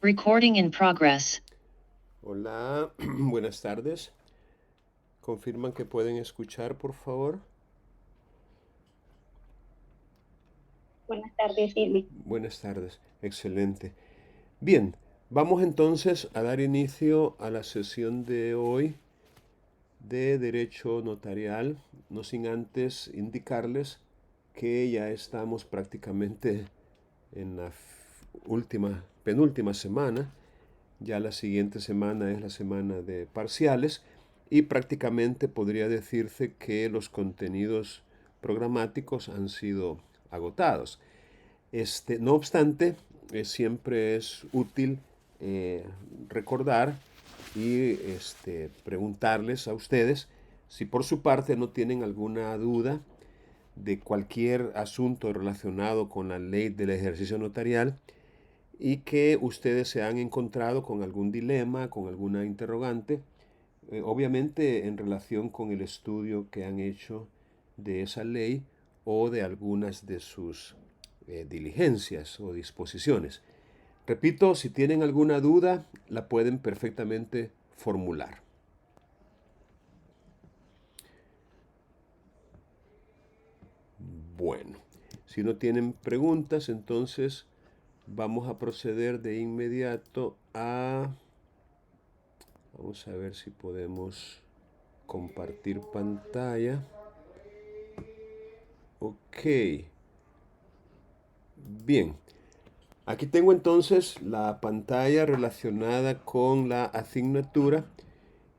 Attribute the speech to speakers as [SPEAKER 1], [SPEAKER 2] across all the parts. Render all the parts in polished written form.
[SPEAKER 1] Recording in progress.
[SPEAKER 2] Hola, buenas tardes. ¿Confirman que pueden escuchar, por favor?
[SPEAKER 3] Buenas tardes, Silvi.
[SPEAKER 2] Buenas tardes, excelente. Bien, vamos entonces a dar inicio a la sesión de hoy de Derecho Notarial, no sin antes indicarles que ya estamos prácticamente en la penúltima semana. Ya la siguiente semana es la semana de parciales y prácticamente podría decirse que los contenidos programáticos han sido agotados. No obstante, siempre es útil recordar y preguntarles a ustedes si por su parte no tienen alguna duda de cualquier asunto relacionado con la ley del ejercicio notarial y que ustedes se han encontrado con algún dilema, con alguna interrogante, obviamente en relación con el estudio que han hecho de esa ley o de algunas de sus diligencias o disposiciones. Repito, si tienen alguna duda, la pueden perfectamente formular. Bueno, si no tienen preguntas, entonces vamos a proceder de inmediato a... Vamos a ver si podemos compartir pantalla. Ok. Bien. Aquí tengo entonces la pantalla relacionada con la asignatura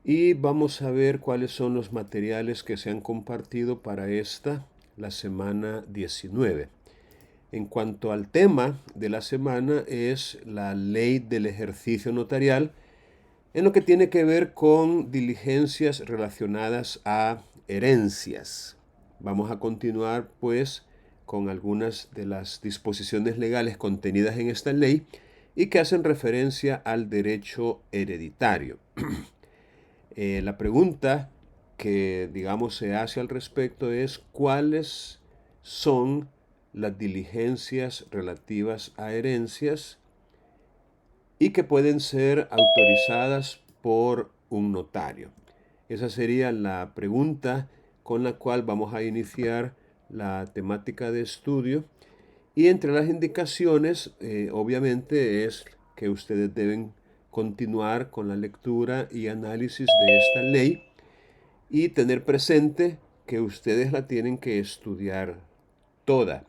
[SPEAKER 2] y vamos a ver cuáles son los materiales que se han compartido para la semana 19. En cuanto al tema de la semana es la ley del ejercicio notarial en lo que tiene que ver con diligencias relacionadas a herencias. Vamos a continuar pues con algunas de las disposiciones legales contenidas en esta ley y que hacen referencia al derecho hereditario. La pregunta que digamos se hace al respecto es cuáles son las diligencias relativas a herencias y que pueden ser autorizadas por un notario. Esa sería la pregunta con la cual vamos a iniciar la temática de estudio. Y entre las indicaciones, obviamente, es que ustedes deben continuar con la lectura y análisis de esta ley y tener presente que ustedes la tienen que estudiar toda.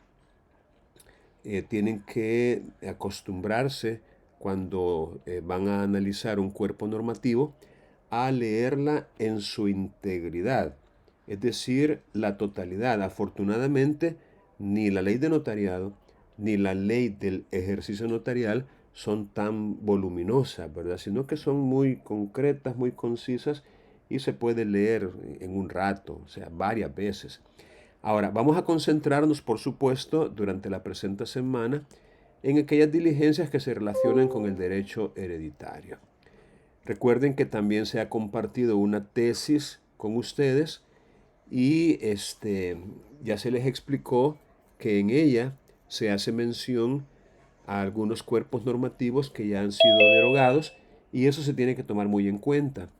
[SPEAKER 2] Tienen que acostumbrarse cuando van a analizar un cuerpo normativo a leerla en su integridad, es decir, la totalidad. Afortunadamente, ni la ley de notariado ni la ley del ejercicio notarial son tan voluminosas, ¿verdad? Sino que son muy concretas, muy concisas y se puede leer en un rato, o sea, varias veces. Ahora, vamos a concentrarnos, por supuesto, durante la presente semana en aquellas diligencias que se relacionan con el derecho hereditario. Recuerden que también se ha compartido una tesis con ustedes y ya se les explicó que en ella se hace mención a algunos cuerpos normativos que ya han sido derogados y eso se tiene que tomar muy en cuenta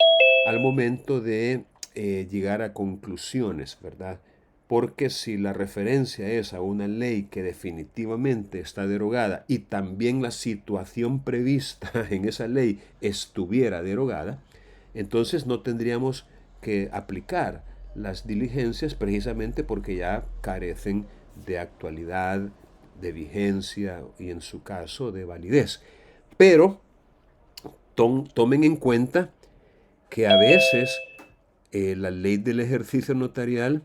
[SPEAKER 2] al momento de llegar a conclusiones, ¿verdad? Porque si la referencia es a una ley que definitivamente está derogada y también la situación prevista en esa ley estuviera derogada, entonces no tendríamos que aplicar las diligencias precisamente porque ya carecen de actualidad, de vigencia y en su caso de validez. Pero tomen en cuenta que a veces la ley del ejercicio notarial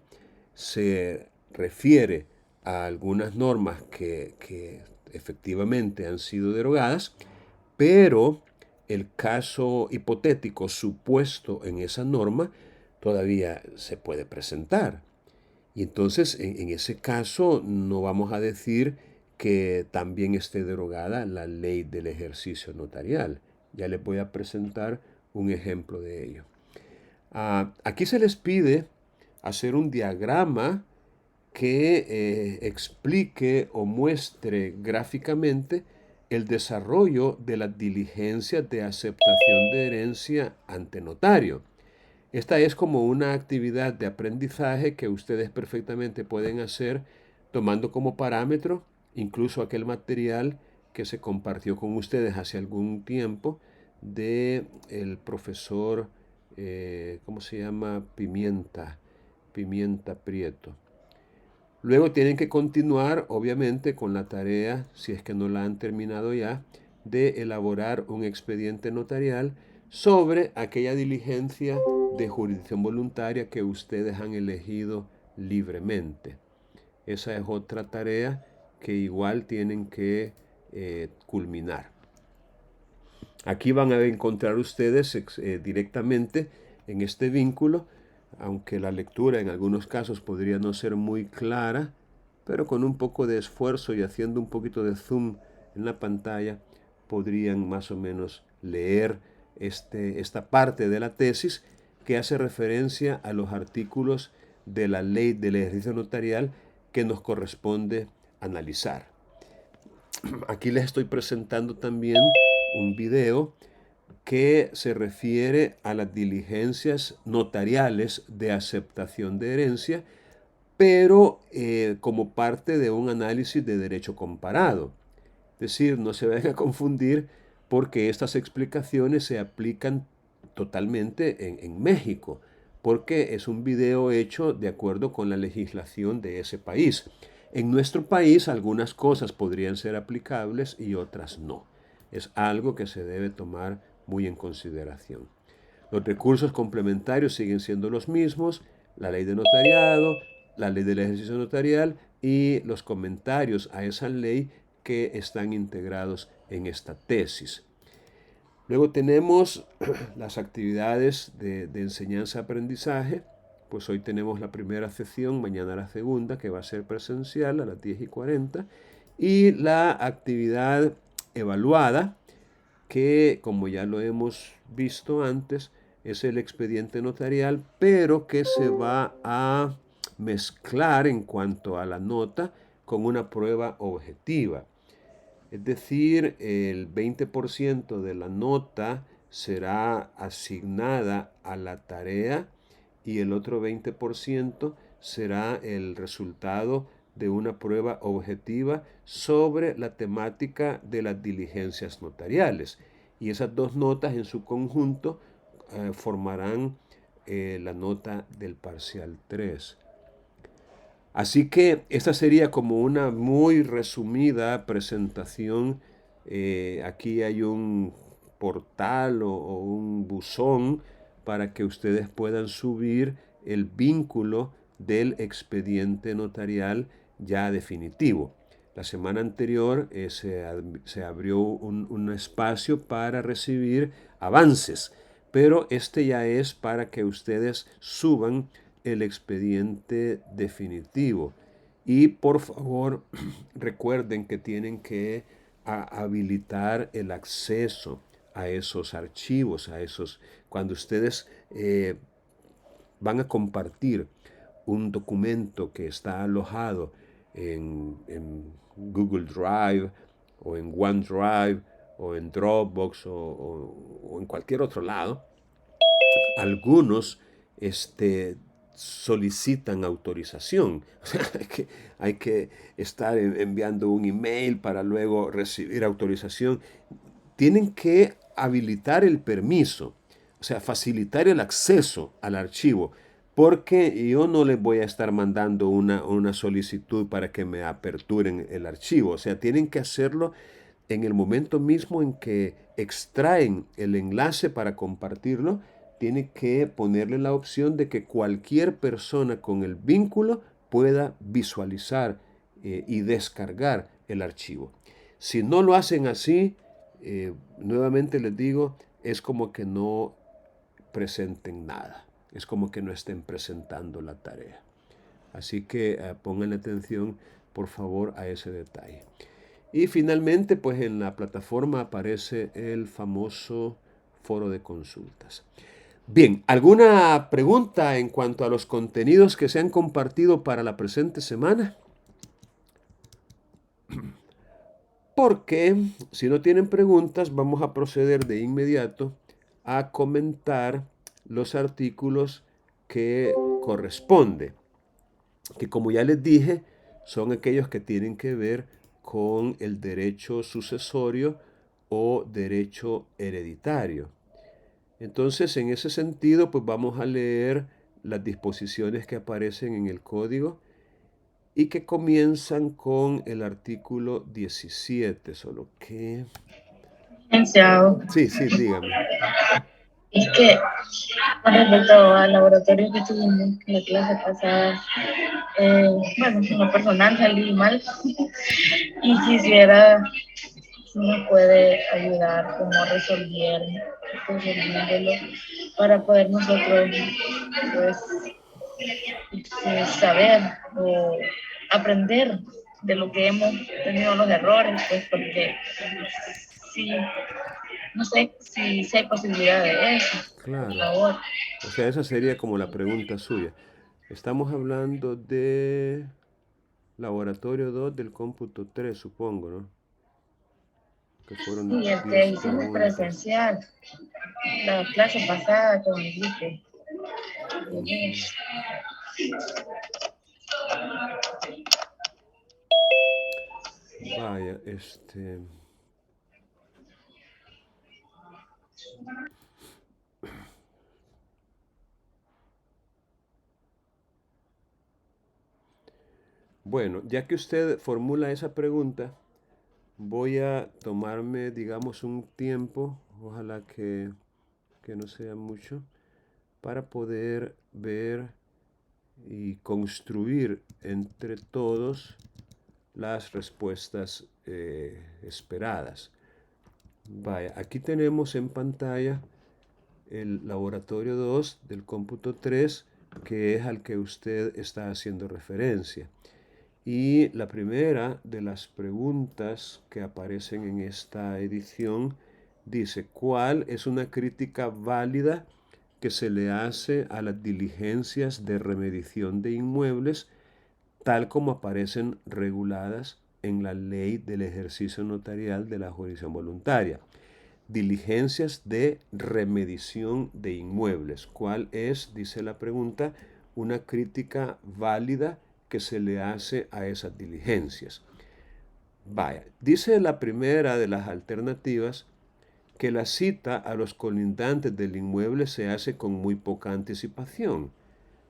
[SPEAKER 2] se refiere a algunas normas que efectivamente han sido derogadas, pero el caso hipotético supuesto en esa norma todavía se puede presentar. Y entonces, en ese caso, no vamos a decir que también esté derogada la ley del ejercicio notarial. Ya les voy a presentar un ejemplo de ello. Aquí se les pide hacer un diagrama que explique o muestre gráficamente el desarrollo de las diligencias de aceptación de herencia ante notario. Esta es como una actividad de aprendizaje que ustedes perfectamente pueden hacer tomando como parámetro incluso aquel material que se compartió con ustedes hace algún tiempo de el profesor, ¿cómo se llama? Pimienta Prieto. Luego tienen que continuar, obviamente, con la tarea, si es que no la han terminado ya, de elaborar un expediente notarial sobre aquella diligencia de jurisdicción voluntaria que ustedes han elegido libremente. Esa es otra tarea que igual tienen que culminar. Aquí van a encontrar ustedes directamente en este vínculo, aunque la lectura en algunos casos podría no ser muy clara, pero con un poco de esfuerzo y haciendo un poquito de zoom en la pantalla, podrían más o menos leer esta parte de la tesis que hace referencia a los artículos de la ley del ejercicio notarial que nos corresponde analizar. Aquí les estoy presentando también un video que se refiere a las diligencias notariales de aceptación de herencia, pero como parte de un análisis de derecho comparado. Es decir, no se vayan a confundir porque estas explicaciones se aplican totalmente en México, porque es un video hecho de acuerdo con la legislación de ese país. En nuestro país algunas cosas podrían ser aplicables y otras no. Es algo que se debe tomar muy en consideración. Los recursos complementarios siguen siendo los mismos, la ley de notariado, la ley del ejercicio notarial y los comentarios a esa ley que están integrados en esta tesis. Luego tenemos las actividades de enseñanza-aprendizaje. Pues hoy tenemos la primera sesión, mañana la segunda, que va a ser presencial a las 10:40. Y la actividad evaluada, que como ya lo hemos visto antes, es el expediente notarial, pero que se va a mezclar en cuanto a la nota con una prueba objetiva. Es decir, el 20% de la nota será asignada a la tarea y el otro 20% será el resultado de una prueba objetiva sobre la temática de las diligencias notariales. Y esas dos notas en su conjunto formarán la nota del parcial 3. Así que esta sería como una muy resumida presentación. Aquí hay un portal o un buzón para que ustedes puedan subir el vínculo del expediente notarial ya definitivo. La semana anterior se abrió un espacio para recibir avances, pero este ya es para que ustedes suban el expediente definitivo. Y por favor, recuerden que tienen que habilitar el acceso a esos archivos, cuando ustedes van a compartir un documento que está alojado en Google Drive o en OneDrive o en Dropbox o en cualquier otro lado. Algunos solicitan autorización. O sea, hay que estar enviando un email para luego recibir autorización. Tienen que habilitar el permiso, o sea, facilitar el acceso al archivo, porque yo no les voy a estar mandando una solicitud para que me aperturen el archivo. O sea, tienen que hacerlo en el momento mismo en que extraen el enlace para compartirlo. Tiene que ponerle la opción de que cualquier persona con el vínculo pueda visualizar y descargar el archivo. Si no lo hacen así, nuevamente les digo, es como que no presenten nada. Es como que no estén presentando la tarea. Así que pongan atención, por favor, a ese detalle. Y finalmente, pues en la plataforma aparece el famoso foro de consultas. Bien, ¿alguna pregunta en cuanto a los contenidos que se han compartido para la presente semana? Porque si no tienen preguntas, vamos a proceder de inmediato a comentar los artículos que corresponde, que como ya les dije, son aquellos que tienen que ver con el derecho sucesorio o derecho hereditario. Entonces, en ese sentido, pues vamos a leer las disposiciones que aparecen en el código y que comienzan con el artículo 17, solo que...
[SPEAKER 3] Licenciado,
[SPEAKER 2] Sí, sí, dígame.
[SPEAKER 3] es que con respecto al laboratorio que tuvimos la clase pasada, bueno, en lo personal salí mal y quisiera si me puede ayudar como resolviéndolo para poder nosotros pues saber o aprender de lo que hemos tenido los errores, pues porque sí, no sé si hay posibilidad de eso, por
[SPEAKER 2] Claro.
[SPEAKER 3] favor.
[SPEAKER 2] O sea, esa sería como la pregunta suya. Estamos hablando de laboratorio 2 del cómputo 3, supongo, ¿no? Que fueron
[SPEAKER 3] Sí, el que
[SPEAKER 2] 10
[SPEAKER 3] hicimos
[SPEAKER 2] preguntas.
[SPEAKER 3] presencial, la clase pasada con Enrique.
[SPEAKER 2] Ujú. Vaya, Bueno, ya que usted formula esa pregunta, voy a tomarme, digamos, un tiempo, ojalá que no sea mucho, para poder ver y construir entre todos las respuestas esperadas. Vaya, aquí tenemos en pantalla el laboratorio 2 del cómputo 3, que es al que usted está haciendo referencia. Y la primera de las preguntas que aparecen en esta edición dice, ¿cuál es una crítica válida que se le hace a las diligencias de remediación de inmuebles tal como aparecen reguladas en la ley del ejercicio notarial de la jurisdicción voluntaria? Diligencias de remediación de inmuebles. ¿Cuál es, dice la pregunta, una crítica válida que se le hace a esas diligencias? Vaya, dice la primera de las alternativas que la cita a los colindantes del inmueble se hace con muy poca anticipación.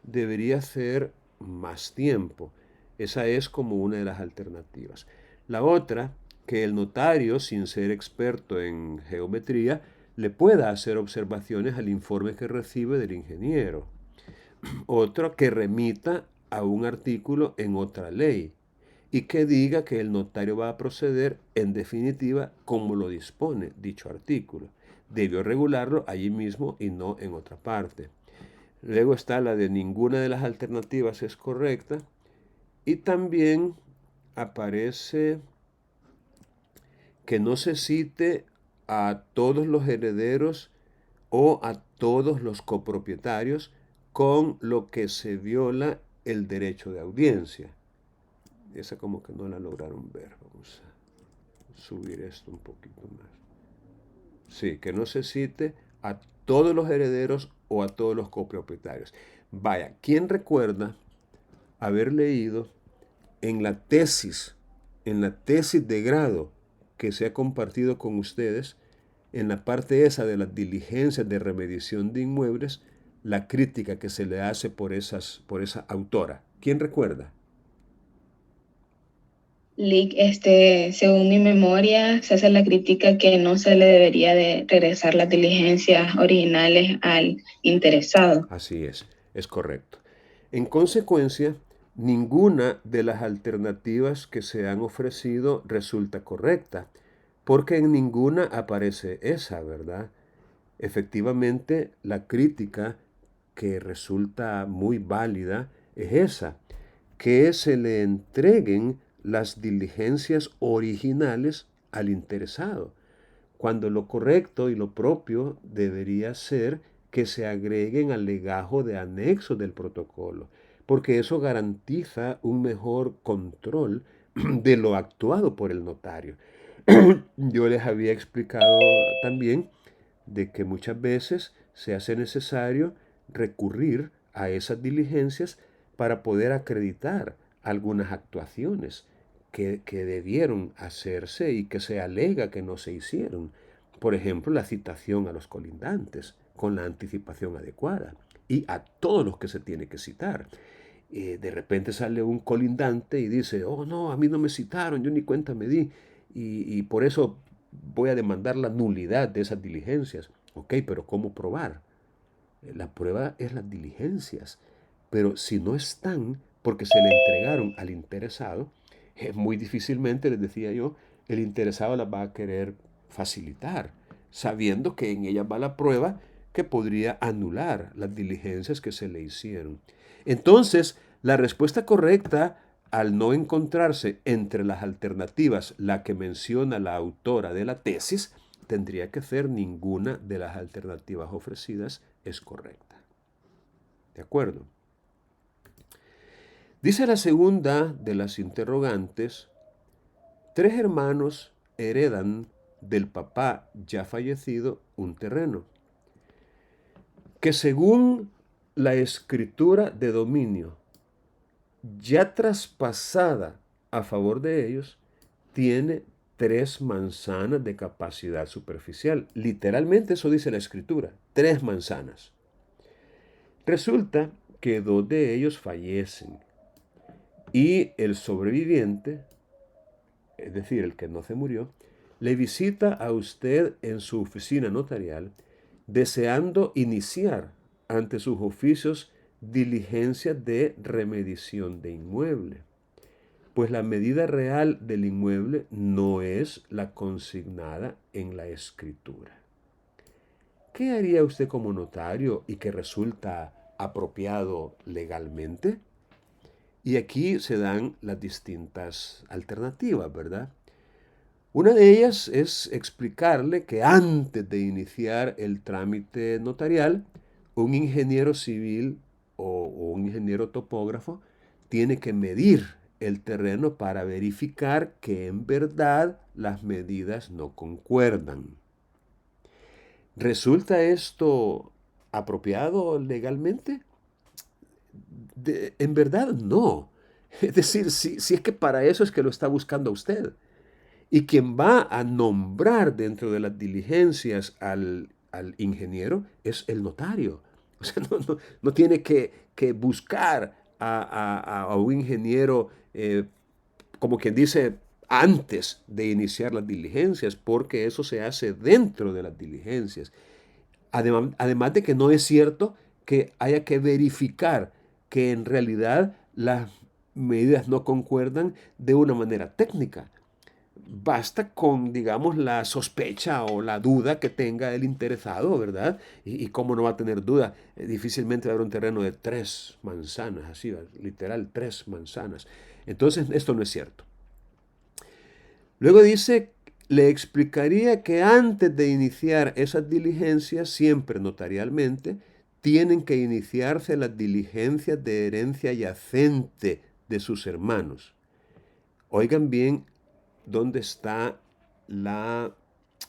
[SPEAKER 2] Debería ser más tiempo. Esa es como una de las alternativas. La otra, que el notario, sin ser experto en geometría, le pueda hacer observaciones al informe que recibe del ingeniero. Otro, que remita a un artículo en otra ley y que diga que el notario va a proceder en definitiva como lo dispone dicho artículo. Debió regularlo allí mismo y no en otra parte. Luego está la de ninguna de las alternativas es correcta. Y también aparece que no se cite a todos los herederos o a todos los copropietarios, con lo que se viola el derecho de audiencia. Esa como que no la lograron ver. Vamos a subir esto un poquito más. Sí, que no se cite a todos los herederos o a todos los copropietarios. Vaya, ¿quién recuerda haber leído en en la tesis de grado que se ha compartido con ustedes, en la parte esa de las diligencias de remediación de inmuebles, la crítica que se le hace por esa autora? ¿Quién recuerda?
[SPEAKER 1] Lick, según mi memoria, se hace la crítica que no se le debería de regresar las diligencias originales al interesado.
[SPEAKER 2] Así es correcto. En consecuencia, ninguna de las alternativas que se han ofrecido resulta correcta, porque en ninguna aparece esa, ¿verdad? Efectivamente, la crítica que resulta muy válida es esa, que se le entreguen las diligencias originales al interesado, cuando lo correcto y lo propio debería ser que se agreguen al legajo de anexo del protocolo, porque eso garantiza un mejor control de lo actuado por el notario. Yo les había explicado también de que muchas veces se hace necesario recurrir a esas diligencias para poder acreditar algunas actuaciones que debieron hacerse y que se alega que no se hicieron. Por ejemplo, la citación a los colindantes con la anticipación adecuada y a todos los que se tiene que citar. De repente sale un colindante y dice, oh no, a mí no me citaron, yo ni cuenta me di, y por eso voy a demandar la nulidad de esas diligencias. Ok, pero ¿cómo probar? La prueba es las diligencias, pero si no están porque se le entregaron al interesado, muy difícilmente, les decía yo, el interesado las va a querer facilitar, sabiendo que en ellas va la prueba que podría anular las diligencias que se le hicieron. Entonces, la respuesta correcta, al no encontrarse entre las alternativas la que menciona la autora de la tesis, tendría que ser ninguna de las alternativas ofrecidas es correcta. ¿De acuerdo? Dice la segunda de las interrogantes, 3 hermanos heredan del papá ya fallecido un terreno que según la escritura de dominio ya traspasada a favor de ellos, tiene 3 manzanas de capacidad superficial. Literalmente eso dice la escritura, 3 manzanas. Resulta que 2 de ellos fallecen y el sobreviviente, es decir, el que no se murió, le visita a usted en su oficina notarial deseando iniciar ante sus oficios diligencias de remediación de inmueble. Pues la medida real del inmueble no es la consignada en la escritura. ¿Qué haría usted como notario y que resulta apropiado legalmente? Y aquí se dan las distintas alternativas, ¿verdad? Una de ellas es explicarle que antes de iniciar el trámite notarial, un ingeniero civil o un ingeniero topógrafo tiene que medir el terreno para verificar que en verdad las medidas no concuerdan. ¿Resulta esto apropiado legalmente? En verdad no. Es decir, si es que para eso es que lo está buscando usted. Y quien va a nombrar dentro de las diligencias al ingeniero es el notario. O sea, no tiene que buscar a un ingeniero, como quien dice, antes de iniciar las diligencias, porque eso se hace dentro de las diligencias. Además de que no es cierto que haya que verificar que en realidad las medidas no concuerdan de una manera técnica. Basta con, digamos, la sospecha o la duda que tenga el interesado, ¿verdad? Y cómo no va a tener duda. Difícilmente va a haber un terreno de 3 manzanas, así, literal, 3 manzanas. Entonces, esto no es cierto. Luego dice, le explicaría que antes de iniciar esas diligencias, siempre notarialmente, tienen que iniciarse las diligencias de herencia yacente de sus hermanos. Oigan bien dónde está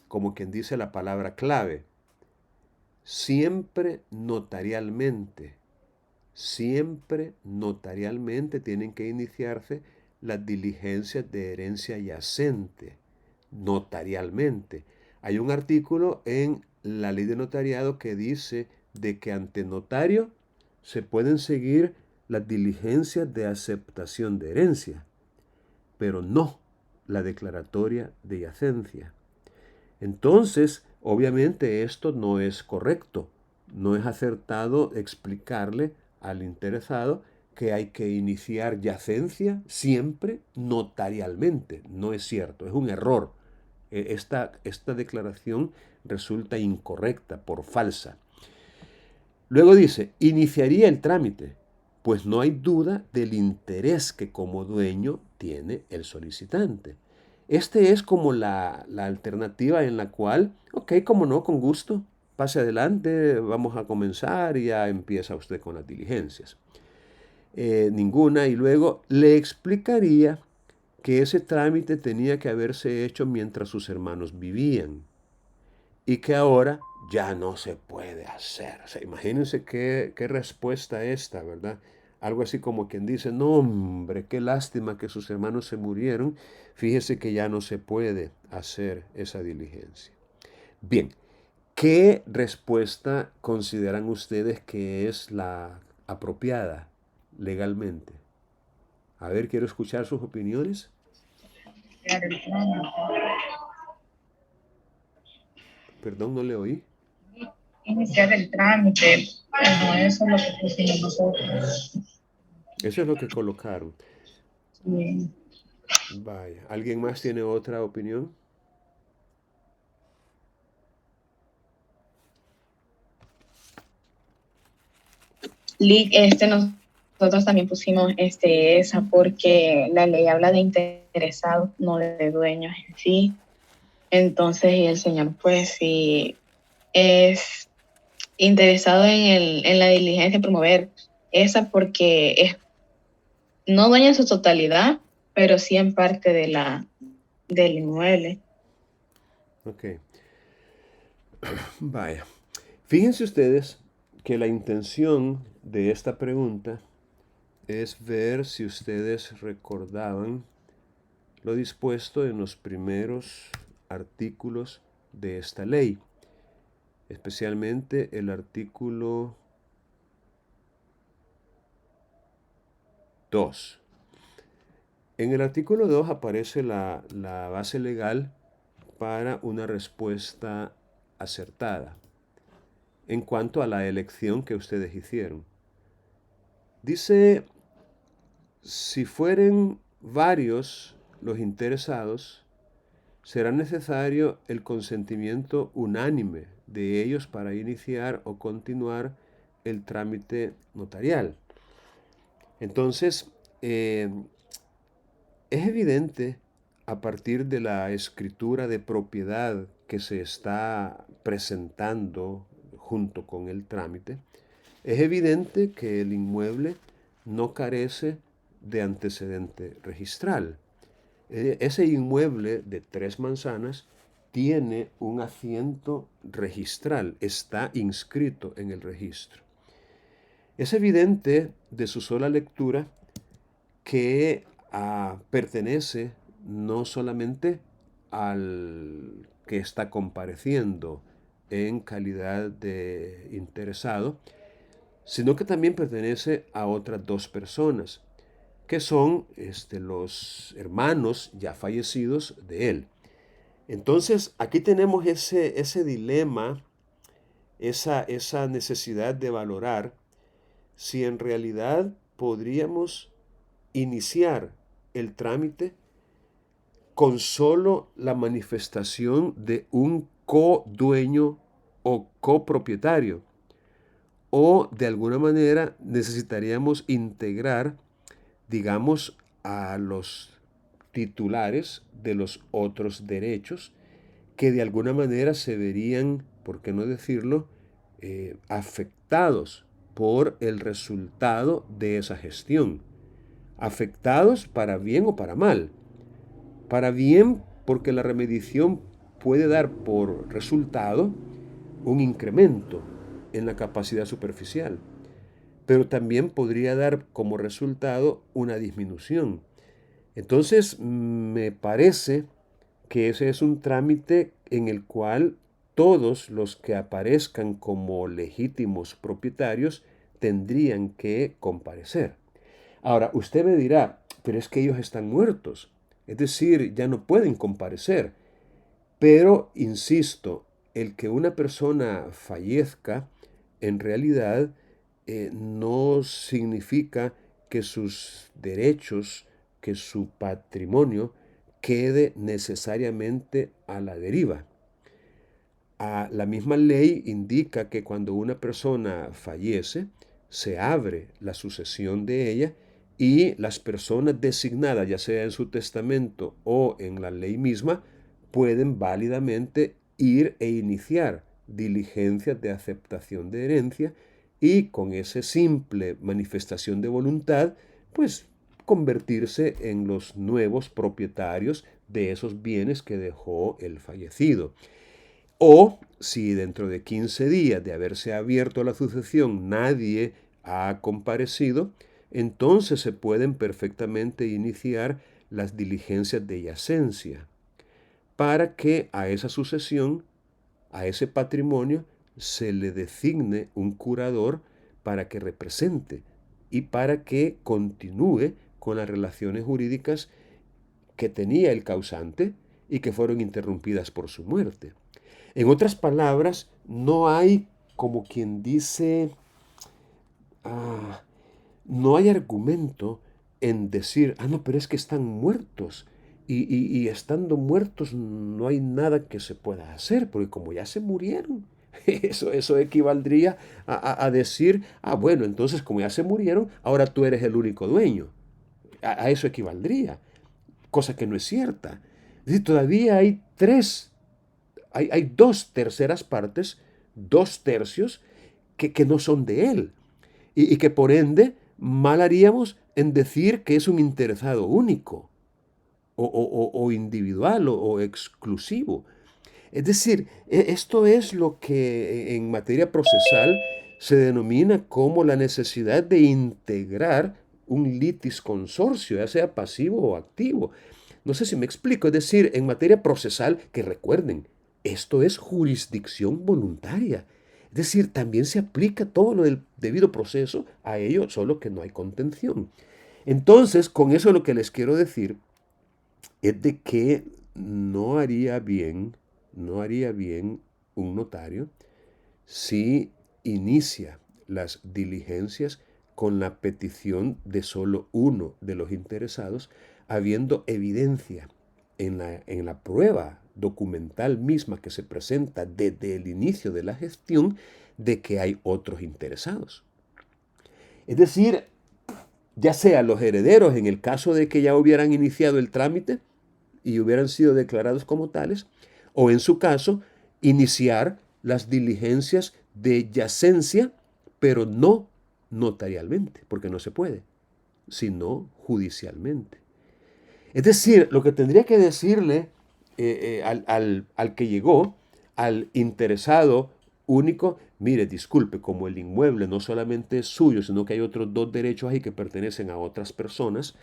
[SPEAKER 2] como quien dice la palabra clave. Siempre notarialmente tienen que iniciarse las diligencias de herencia yacente, notarialmente. Hay un artículo en la ley de notariado que dice de que ante notario se pueden seguir las diligencias de aceptación de herencia, pero no la declaratoria de yacencia. Entonces, obviamente esto no es correcto, no es acertado explicarle al interesado que hay que iniciar yacencia siempre notarialmente. No es cierto, es un error. Esta declaración resulta incorrecta, por falsa. Luego dice, iniciaría el trámite, pues no hay duda del interés que como dueño tiene el solicitante. Este es como la alternativa en la cual, ok, como no, con gusto, pase adelante, vamos a comenzar y ya empieza usted con las diligencias. Ninguna, y luego le explicaría que ese trámite tenía que haberse hecho mientras sus hermanos vivían y que ahora ya no se puede hacer. O sea, imagínense qué respuesta esta, ¿verdad? Algo así como quien dice, no hombre, qué lástima que sus hermanos se murieron, fíjese que ya no se puede hacer esa diligencia. Bien, ¿qué respuesta consideran ustedes que es la apropiada legalmente? A ver, quiero escuchar sus opiniones.
[SPEAKER 3] Iniciar el trámite.
[SPEAKER 2] Perdón, no le oí.
[SPEAKER 3] Iniciar el trámite. Bueno, eso es lo que pusimos nosotros.
[SPEAKER 2] Eso es lo que colocaron.
[SPEAKER 3] Sí.
[SPEAKER 2] Vaya, ¿alguien más tiene otra opinión?
[SPEAKER 1] Nosotros también pusimos esa porque la ley habla de interesados, no de dueños en sí. Entonces, y el señor, pues, sí es interesado en la diligencia, promover esa porque es no dueño en su totalidad, pero sí en parte del inmueble.
[SPEAKER 2] Ok, vaya. Fíjense ustedes que la intención de esta pregunta es ver si ustedes recordaban lo dispuesto en los primeros artículos de esta ley, especialmente el artículo 2. En el artículo 2 aparece la base legal para una respuesta acertada en cuanto a la elección que ustedes hicieron. Dice, si fueren varios los interesados, será necesario el consentimiento unánime de ellos para iniciar o continuar el trámite notarial. Entonces, es evidente a partir de la escritura de propiedad que se está presentando junto con el trámite, es evidente que el inmueble no carece de antecedente registral. Ese inmueble de 3 manzanas tiene un asiento registral, está inscrito en el registro. Es evidente de su sola lectura que pertenece no solamente al que está compareciendo en calidad de interesado, sino que también pertenece a otras 2 personas, que son los hermanos ya fallecidos de él. Entonces, aquí tenemos ese dilema, esa necesidad de valorar si en realidad podríamos iniciar el trámite con solo la manifestación de un codueño o copropietario, o de alguna manera necesitaríamos integrar, digamos, a los titulares de los otros derechos que de alguna manera se verían, por qué no decirlo, afectados por el resultado de esa gestión. Afectados para bien o para mal. Para bien porque la remediación puede dar por resultado un incremento en la capacidad superficial, pero también podría dar como resultado una disminución. Entonces, me parece que ese es un trámite en el cual todos los que aparezcan como legítimos propietarios tendrían que comparecer. Ahora, usted me dirá, pero es que ellos están muertos, es decir, ya no pueden comparecer. Pero, insisto, el que una persona fallezca, en realidad, no significa que sus derechos, que su patrimonio quede necesariamente a la deriva. La misma ley indica que cuando una persona fallece, se abre la sucesión de ella y las personas designadas, ya sea en su testamento o en la ley misma, pueden válidamente ir e iniciar diligencias de aceptación de herencia y con esa simple manifestación de voluntad, pues convertirse en los nuevos propietarios de esos bienes que dejó el fallecido. O si dentro de 15 días de haberse abierto la sucesión nadie ha comparecido, entonces se pueden perfectamente iniciar las diligencias de yacencia para que a esa sucesión, a ese patrimonio, se le designe un curador para que represente y para que continúe con las relaciones jurídicas que tenía el causante y que fueron interrumpidas por su muerte. En otras palabras, no hay, como quien dice, no hay argumento en decir, no, pero es que están muertos. Y estando muertos no hay nada que se pueda hacer, porque como ya se murieron, eso equivaldría a decir, bueno, entonces como ya se murieron, ahora tú eres el único dueño. A eso equivaldría, cosa que no es cierta. Es decir, todavía hay dos terceras partes, 2/3, que no son de él. Y que por ende mal haríamos en decir que es un interesado único, o individual, o exclusivo. Es decir, esto es lo que en materia procesal se denomina como la necesidad de integrar un litis consorcio, ya sea pasivo o activo. No sé si me explico, es decir, en materia procesal, que recuerden, esto es jurisdicción voluntaria. Es decir, también se aplica todo lo del debido proceso a ello, solo que no hay contención. Entonces, con eso lo que les quiero decir es de que no haría bien un notario si inicia las diligencias con la petición de solo uno de los interesados, habiendo evidencia en la prueba documental misma que se presenta desde el inicio de la gestión de que hay otros interesados. Es decir, ya sea los herederos en el caso de que ya hubieran iniciado el trámite y hubieran sido declarados como tales, o en su caso, iniciar las diligencias de yacencia, pero no notarialmente, porque no se puede, sino judicialmente. Es decir, lo que tendría que decirle al que llegó, al interesado único, mire, disculpe, como el inmueble no solamente es suyo, sino que hay otros 2 derechos ahí que pertenecen a otras personas,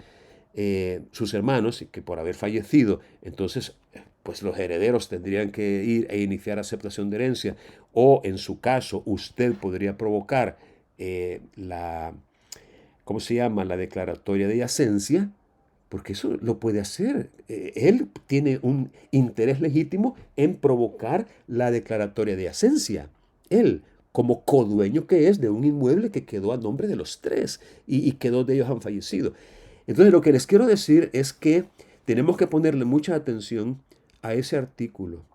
[SPEAKER 2] sus hermanos, y que por haber fallecido, entonces, pues los herederos tendrían que ir e iniciar aceptación de herencia, o en su caso, usted podría provocar ¿cómo se llama? La declaratoria de yacencia, porque eso lo puede hacer. Él tiene un interés legítimo en provocar la declaratoria de yacencia. Él, como codueño que es de un inmueble que quedó a nombre de los 3 y que 2 de ellos han fallecido. Entonces lo que les quiero decir es que tenemos que ponerle mucha atención a ese artículo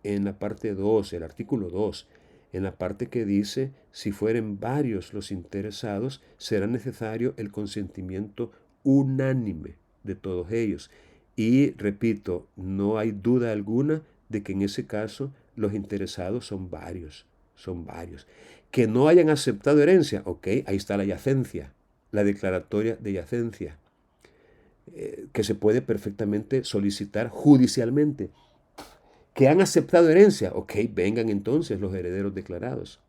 [SPEAKER 2] en la parte 2, el artículo 2, en la parte que dice, si fueren varios los interesados, será necesario el consentimiento unánime de todos ellos. Y repito, no hay duda alguna de que en ese caso los interesados son varios, son varios. Que no hayan aceptado herencia, ok, ahí está la yacencia, la declaratoria de yacencia, que se puede perfectamente solicitar judicialmente. Que han aceptado herencia, ok, vengan entonces los herederos declarados.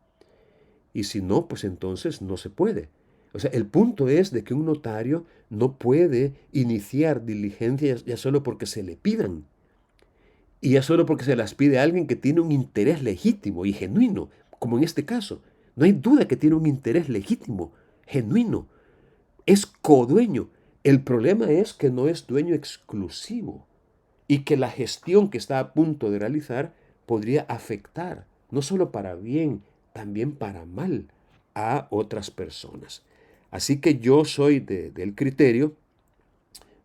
[SPEAKER 2] Y si no, pues entonces no se puede. O sea, el punto es de que un notario no puede iniciar diligencias ya solo porque se le pidan. Y ya solo porque se las pide a alguien que tiene un interés legítimo y genuino, como en este caso. No hay duda que tiene un interés legítimo, genuino. Es codueño. El problema es que no es dueño exclusivo y que la gestión que está a punto de realizar podría afectar, no solo para bien, también para mal, a otras personas. Así que yo soy del criterio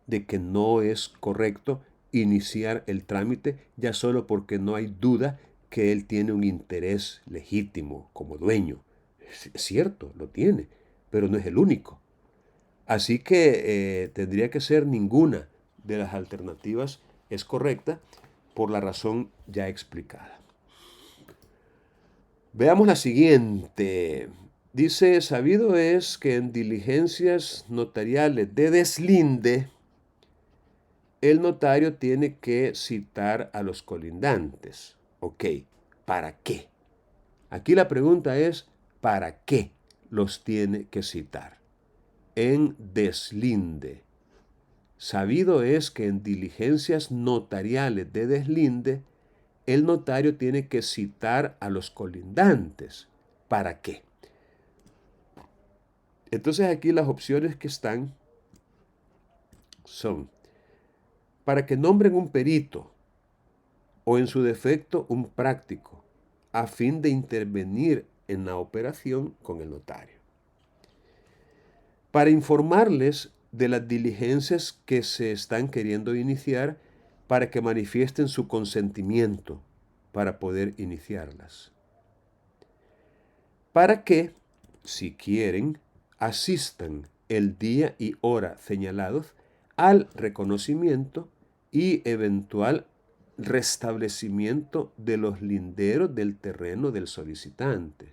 [SPEAKER 2] de que no es correcto iniciar el trámite ya solo porque no hay duda que él tiene un interés legítimo como dueño. Es cierto, lo tiene, pero no es el único. Así que tendría que ser ninguna de las alternativas es correcta por la razón ya explicada. Veamos la siguiente. Dice, sabido es que en diligencias notariales de deslinde, el notario tiene que citar a los colindantes. Ok, ¿para qué? Aquí la pregunta es, ¿para qué los tiene que citar? En deslinde. Sabido es que en diligencias notariales de deslinde, el notario tiene que citar a los colindantes. ¿Para qué? Entonces aquí las opciones que están son para que nombren un perito o en su defecto un práctico a fin de intervenir en la operación con el notario. Para informarles de las diligencias que se están queriendo iniciar para que manifiesten su consentimiento para poder iniciarlas. Para que, si quieren, asistan el día y hora señalados al reconocimiento y eventual restablecimiento de los linderos del terreno del solicitante.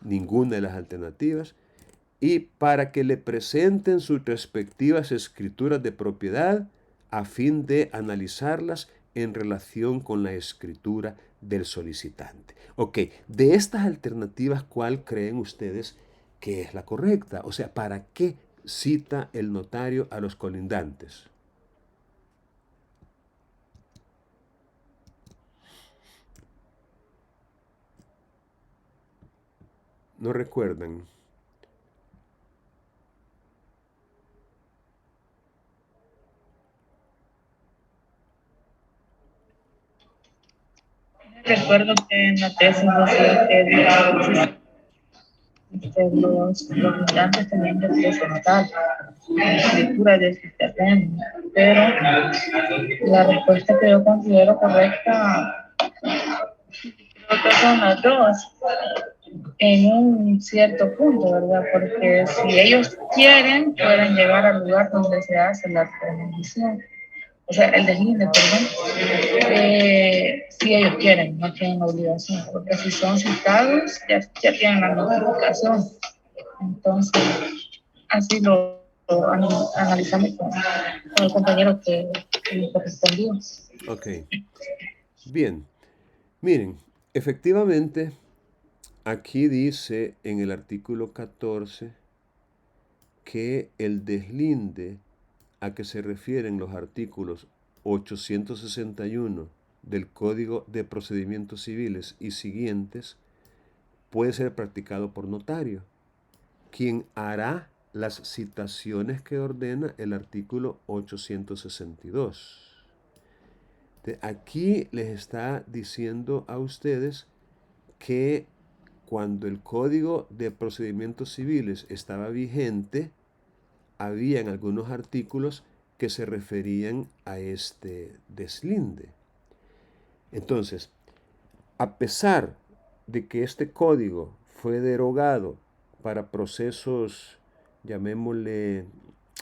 [SPEAKER 2] Ninguna de las alternativas. Y para que le presenten sus respectivas escrituras de propiedad a fin de analizarlas en relación con la escritura del solicitante. Ok, de estas alternativas, ¿cuál creen ustedes que es la correcta? O sea, ¿para qué cita el notario a los colindantes? ¿No recuerdan?
[SPEAKER 3] Recuerdo que en la tesis decía que los habitantes tenían que presentar la escritura de su terreno, pero la respuesta que yo considero correcta creo que son las dos en un cierto punto, ¿verdad? Porque si ellos quieren, pueden llegar al lugar donde se hace la transmisión, o sea, el deslinde, perdón, si ellos quieren, no tienen obligación, porque si son citados, ya tienen la notificación. Entonces, así lo analizamos con el compañero que nos correspondió.
[SPEAKER 2] Ok, bien. Miren, efectivamente, aquí dice en el artículo 14 que el deslinde a que se refieren los artículos 861 del Código de Procedimientos Civiles y siguientes puede ser practicado por notario, quien hará las citaciones que ordena el artículo 862. Aquí les está diciendo a ustedes que cuando el Código de Procedimientos Civiles estaba vigente, habían algunos artículos que se referían a este deslinde. Entonces, a pesar de que este código fue derogado para procesos, llamémosle,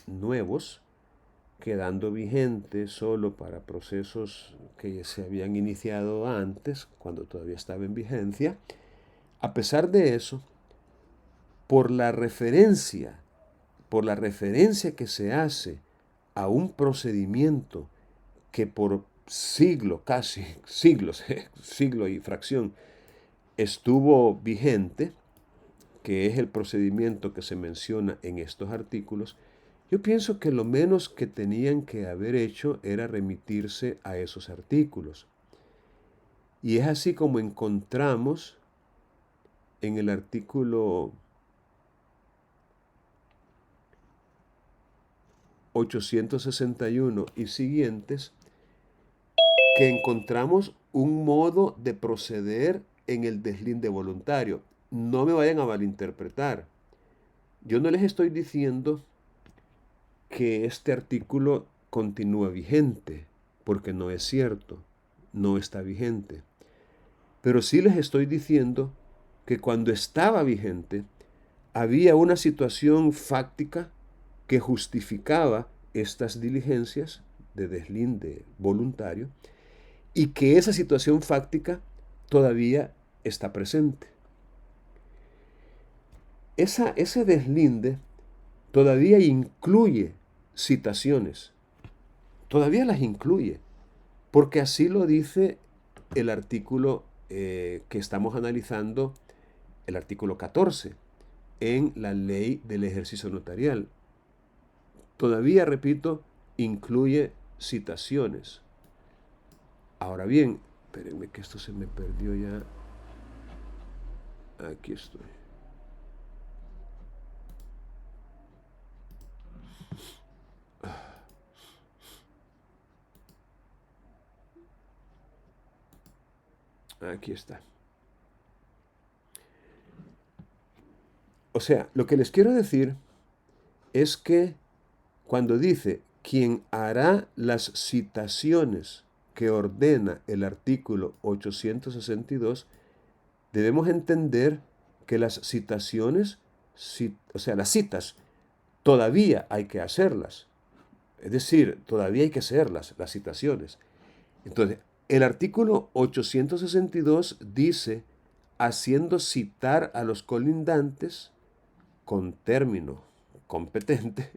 [SPEAKER 2] nuevos, quedando vigente solo para procesos que se habían iniciado antes, cuando todavía estaba en vigencia, a pesar de eso, por la referencia que se hace a un procedimiento que por siglo, casi siglos, siglo y fracción, estuvo vigente, que es el procedimiento que se menciona en estos artículos, yo pienso que lo menos que tenían que haber hecho era remitirse a esos artículos. Y es así como encontramos en el artículo 861 y siguientes, que encontramos un modo de proceder en el deslinde voluntario. No me vayan a malinterpretar. Yo no les estoy diciendo que este artículo continúa vigente, porque no es cierto, no está vigente. Pero sí les estoy diciendo que cuando estaba vigente, había una situación fáctica que justificaba estas diligencias de deslinde voluntario y que esa situación fáctica todavía está presente. ese deslinde todavía incluye citaciones, todavía las incluye, porque así lo dice el artículo que estamos analizando, el artículo 14, en la ley del ejercicio notarial. Todavía, repito, incluye citaciones. Ahora bien, espérenme que esto se me perdió ya. Aquí estoy. Aquí está. O sea, lo que les quiero decir es que cuando dice quien hará las citaciones que ordena el artículo 862, debemos entender que las citaciones, o sea, las citas, todavía hay que hacerlas. Es decir, todavía hay que hacerlas, las citaciones. Entonces, el artículo 862 dice, haciendo citar a los colindantes con término competente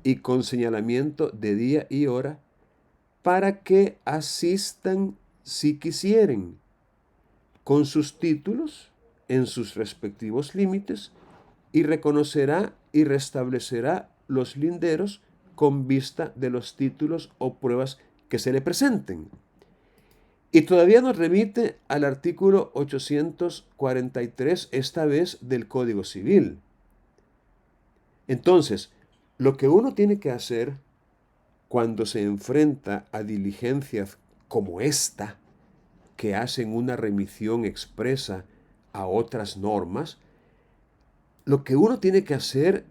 [SPEAKER 2] y con señalamiento de día y hora, para que asistan si quisieren, con sus títulos en sus respectivos límites, y reconocerá y restablecerá los linderos con vista de los títulos o pruebas que se le presenten. Y todavía nos remite al artículo 843, esta vez del Código Civil. Entonces, lo que uno tiene que hacer cuando se enfrenta a diligencias como esta, que hacen una remisión expresa a otras normas, lo que uno tiene que hacer,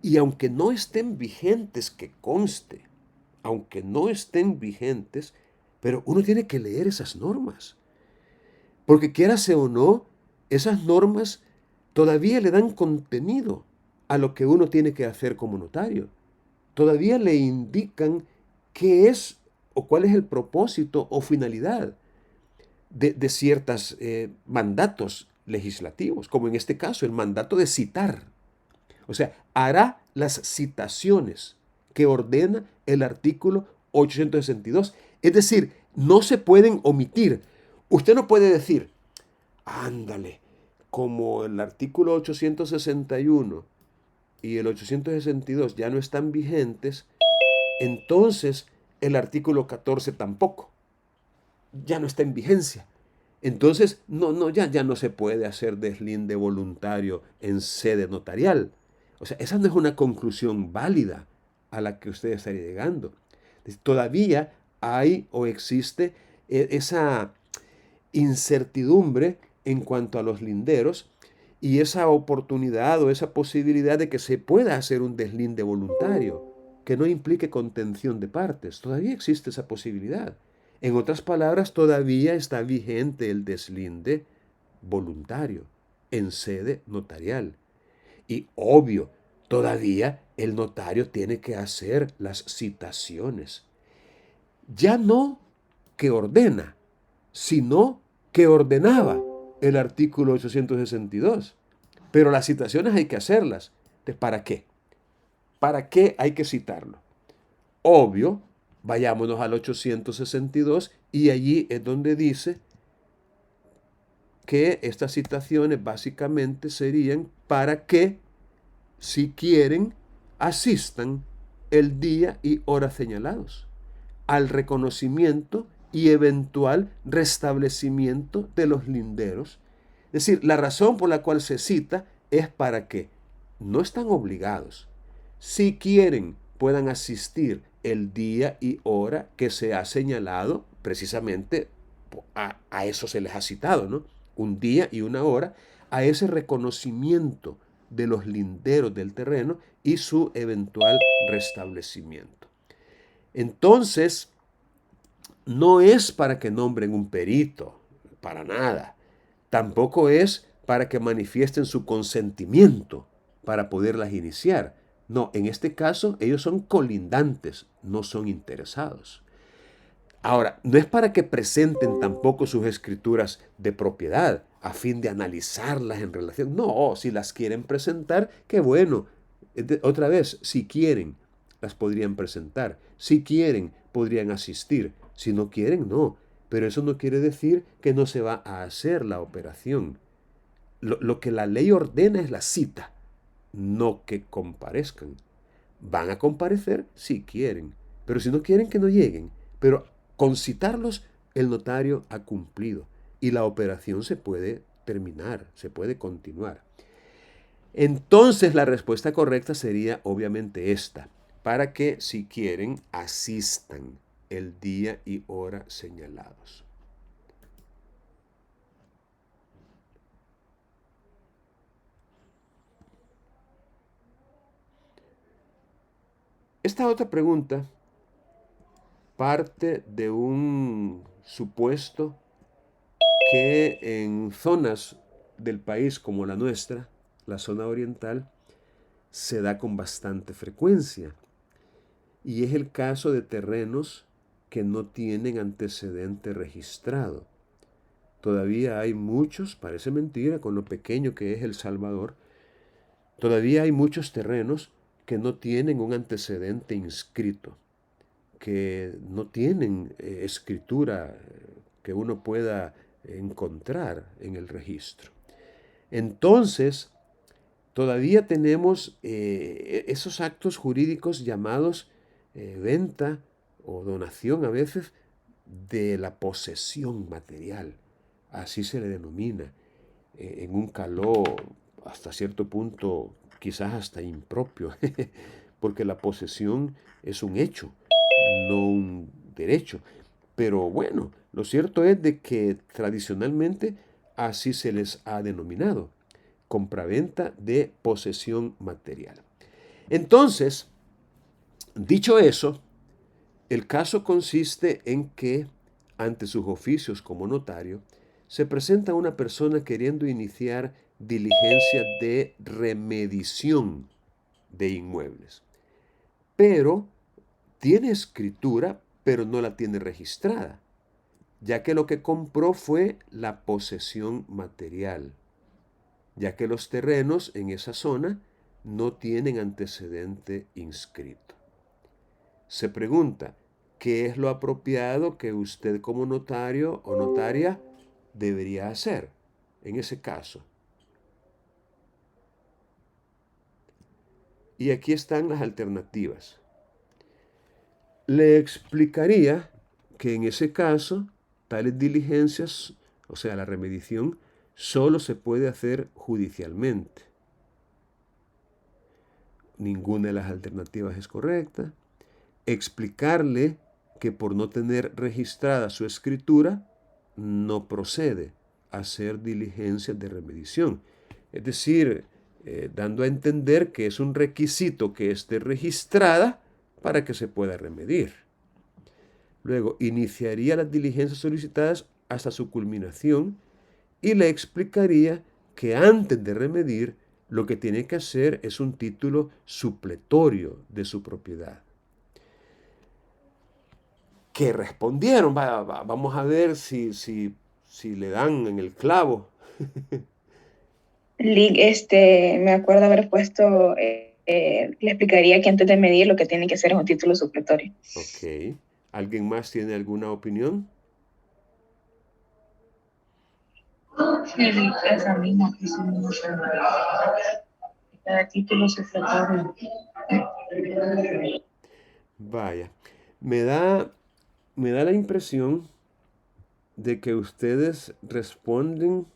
[SPEAKER 2] y aunque no estén vigentes, que conste, aunque no estén vigentes, pero uno tiene que leer esas normas. Porque quierase o no, esas normas todavía le dan contenido a lo que uno tiene que hacer como notario. Todavía le indican qué es o cuál es el propósito o finalidad de ciertos mandatos legislativos, como en este caso el mandato de citar. O sea, hará las citaciones que ordena el artículo 862. Es decir, no se pueden omitir. Usted no puede decir, ándale, como el artículo 861 y el 862 ya no están vigentes, entonces el artículo 14 tampoco. Ya no está en vigencia. Entonces, ya no se puede hacer deslinde voluntario en sede notarial. O sea, esa no es una conclusión válida a la que usted estaría llegando. Todavía hay o existe esa incertidumbre en cuanto a los linderos y esa oportunidad o esa posibilidad de que se pueda hacer un deslinde voluntario que no implique contención de partes. Todavía existe esa posibilidad. En otras palabras, todavía está vigente el deslinde voluntario en sede notarial. Y obvio, todavía el notario tiene que hacer las citaciones. Ya no que ordena, sino que ordenaba el artículo 862. Pero las citaciones hay que hacerlas. Entonces, ¿para qué? ¿Para qué hay que citarlo? Obvio, vayámonos al 862 y allí es donde dice que estas citaciones básicamente serían para que, si quieren, asistan el día y hora señalados al reconocimiento y eventual restablecimiento de los linderos. Es decir, la razón por la cual se cita es para que no están obligados. Si quieren, puedan asistir el día y hora que se ha señalado, precisamente a eso se les ha citado, ¿no? Un día y una hora, a ese reconocimiento de los linderos del terreno y su eventual restablecimiento. Entonces, no es para que nombren un perito, para nada. Tampoco es para que manifiesten su consentimiento para poderlas iniciar. No, en este caso ellos son colindantes, no son interesados. Ahora, no es para que presenten tampoco sus escrituras de propiedad. a fin de analizarlas en relación. No, si las quieren presentar, qué bueno. Otra vez, si quieren, las podrían presentar. Si quieren, podrían asistir. Si no quieren, no. Pero eso no quiere decir que no se va a hacer la operación. Lo que la ley ordena es la cita, no que comparezcan. Van a comparecer si quieren, pero si no quieren, que no lleguen. Pero con citarlos, el notario ha cumplido y la operación se puede terminar, se puede continuar. Entonces la respuesta correcta sería obviamente esta, para que si quieren asistan el día y hora señalados. Esta otra pregunta parte de un supuesto que en zonas del país como la nuestra, la zona oriental, se da con bastante frecuencia. Y es el caso de terrenos que no tienen antecedente registrado. Todavía hay muchos, parece mentira, con lo pequeño que es El Salvador, todavía hay muchos terrenos que no tienen un antecedente inscrito, que no tienen escritura que uno pueda encontrar en el registro. Entonces, todavía tenemos esos actos jurídicos llamados venta o donación a veces de la posesión material, así se le denomina, en un calor hasta cierto punto quizás hasta impropio, porque la posesión es un hecho, no un derecho. Pero bueno, lo cierto es de que tradicionalmente así se les ha denominado, compraventa de posesión material. Entonces, dicho eso, el caso consiste en que, ante sus oficios como notario, se presenta una persona queriendo iniciar diligencia de remedición de inmuebles, pero tiene escritura, pero no la tiene registrada, ya que lo que compró fue la posesión material, ya que los terrenos en esa zona no tienen antecedente inscrito. Se pregunta, ¿qué es lo apropiado que usted como notario o notaria debería hacer en ese caso? Y aquí están las alternativas. Le explicaría que en ese caso, tales diligencias, o sea, la remediación, solo se puede hacer judicialmente. Ninguna de las alternativas es correcta. Explicarle que por no tener registrada su escritura, no procede a hacer diligencias de remediación. Es decir, dando a entender que es un requisito que esté registrada para que se pueda remediar. Luego, iniciaría las diligencias solicitadas hasta su culminación y le explicaría que antes de remediar, lo que tiene que hacer es un título supletorio de su propiedad. ¿Qué respondieron? Vamos a ver si le dan en el clavo.
[SPEAKER 1] Me acuerdo haber puesto, le explicaría que antes de medir lo que tiene que hacer es un título supletorio.
[SPEAKER 2] Ok. ¿Alguien más tiene alguna opinión?
[SPEAKER 3] Sí, esa misma que se me cada título supletorio.
[SPEAKER 2] Vaya, me da la impresión de que ustedes responden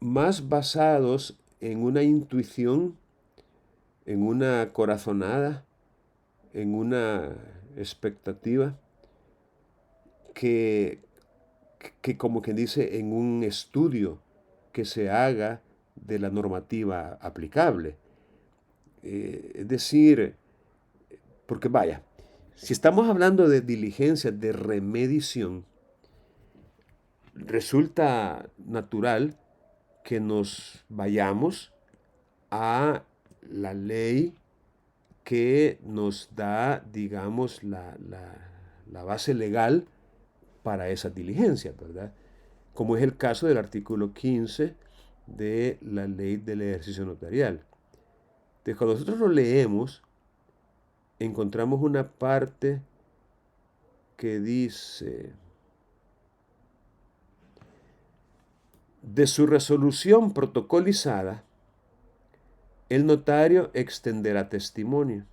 [SPEAKER 2] más basados en una intuición, en una corazonada, en una expectativa, que, que como quien dice en un estudio que se haga de la normativa aplicable. Es decir, porque vaya, si estamos hablando de diligencia de remediación, resulta natural que nos vayamos a la ley que nos da, digamos, la base legal para esa diligencia, ¿verdad? como es el caso del artículo 15 de la ley del ejercicio notarial. Entonces, cuando nosotros lo leemos, encontramos una parte que dice: de su resolución protocolizada, el notario extenderá testimonio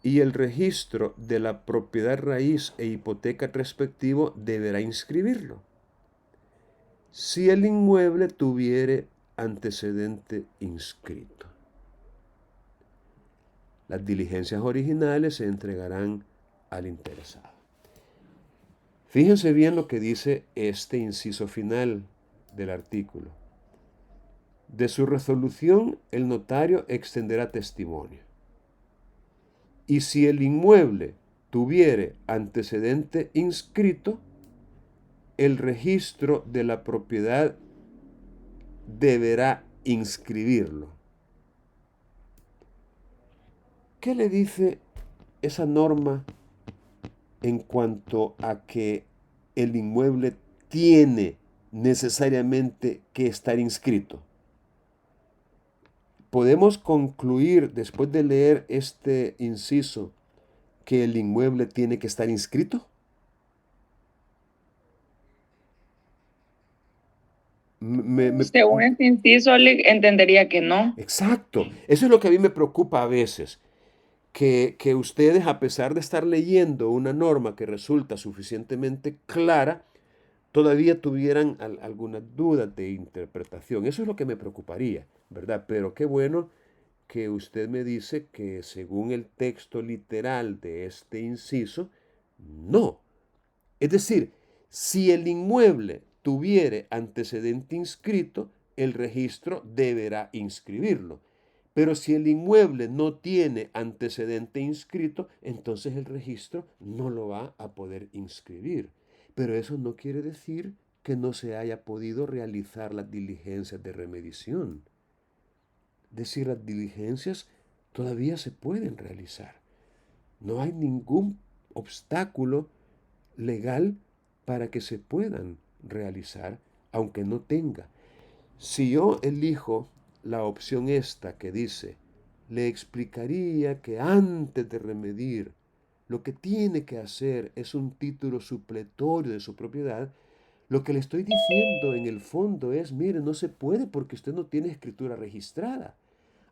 [SPEAKER 2] y el registro de la propiedad raíz e hipoteca respectivo deberá inscribirlo, si el inmueble tuviere antecedente inscrito. Las diligencias originales se entregarán al interesado. Fíjense bien lo que dice este inciso final del artículo. De su resolución, el notario extenderá testimonio. Y si el inmueble tuviere antecedente inscrito, el registro de la propiedad deberá inscribirlo. ¿Qué le dice esa norma en cuanto a que el inmueble tiene necesariamente que estar inscrito? Podemos concluir, después de leer este inciso, que el inmueble tiene que estar inscrito.
[SPEAKER 4] Según este inciso, entendería que no.
[SPEAKER 2] Exacto. Eso es lo que a mí me preocupa a veces. Que ustedes, a pesar de estar leyendo una norma que resulta suficientemente clara, todavía tuvieran algunas dudas de interpretación. Eso es lo que me preocuparía, ¿verdad? Pero qué bueno que usted me dice que según el texto literal de este inciso, no. Es decir, si el inmueble tuviere antecedente inscrito, el registro deberá inscribirlo. Pero si el inmueble no tiene antecedente inscrito, entonces el registro no lo va a poder inscribir. Pero eso no quiere decir que no se haya podido realizar las diligencias de remediación. Es decir, las diligencias todavía se pueden realizar. No hay ningún obstáculo legal para que se puedan realizar, aunque no tenga. Si yo elijo la opción esta que dice, le explicaría que antes de remediar, lo que tiene que hacer es un título supletorio de su propiedad, lo que le estoy diciendo en el fondo es, mire, no se puede porque usted no tiene escritura registrada.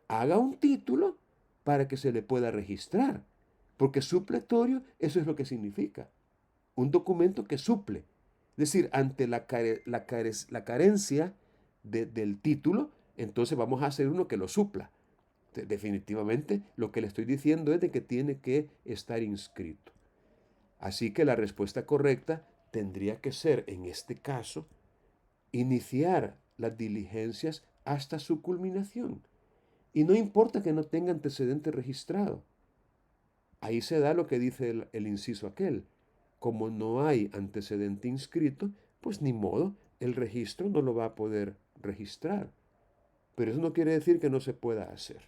[SPEAKER 2] Haga un título para que se le pueda registrar, porque supletorio, eso es lo que significa. Un documento que suple. Es decir, ante la carencia del título, entonces vamos a hacer uno que lo supla. Definitivamente lo que le estoy diciendo es de que tiene que estar inscrito. Así que la respuesta correcta tendría que ser, en este caso, iniciar las diligencias hasta su culminación. Y no importa que no tenga antecedente registrado. Ahí se da lo que dice el inciso aquel. Como no hay antecedente inscrito, pues ni modo, el registro no lo va a poder registrar. Pero eso no quiere decir que no se pueda hacer.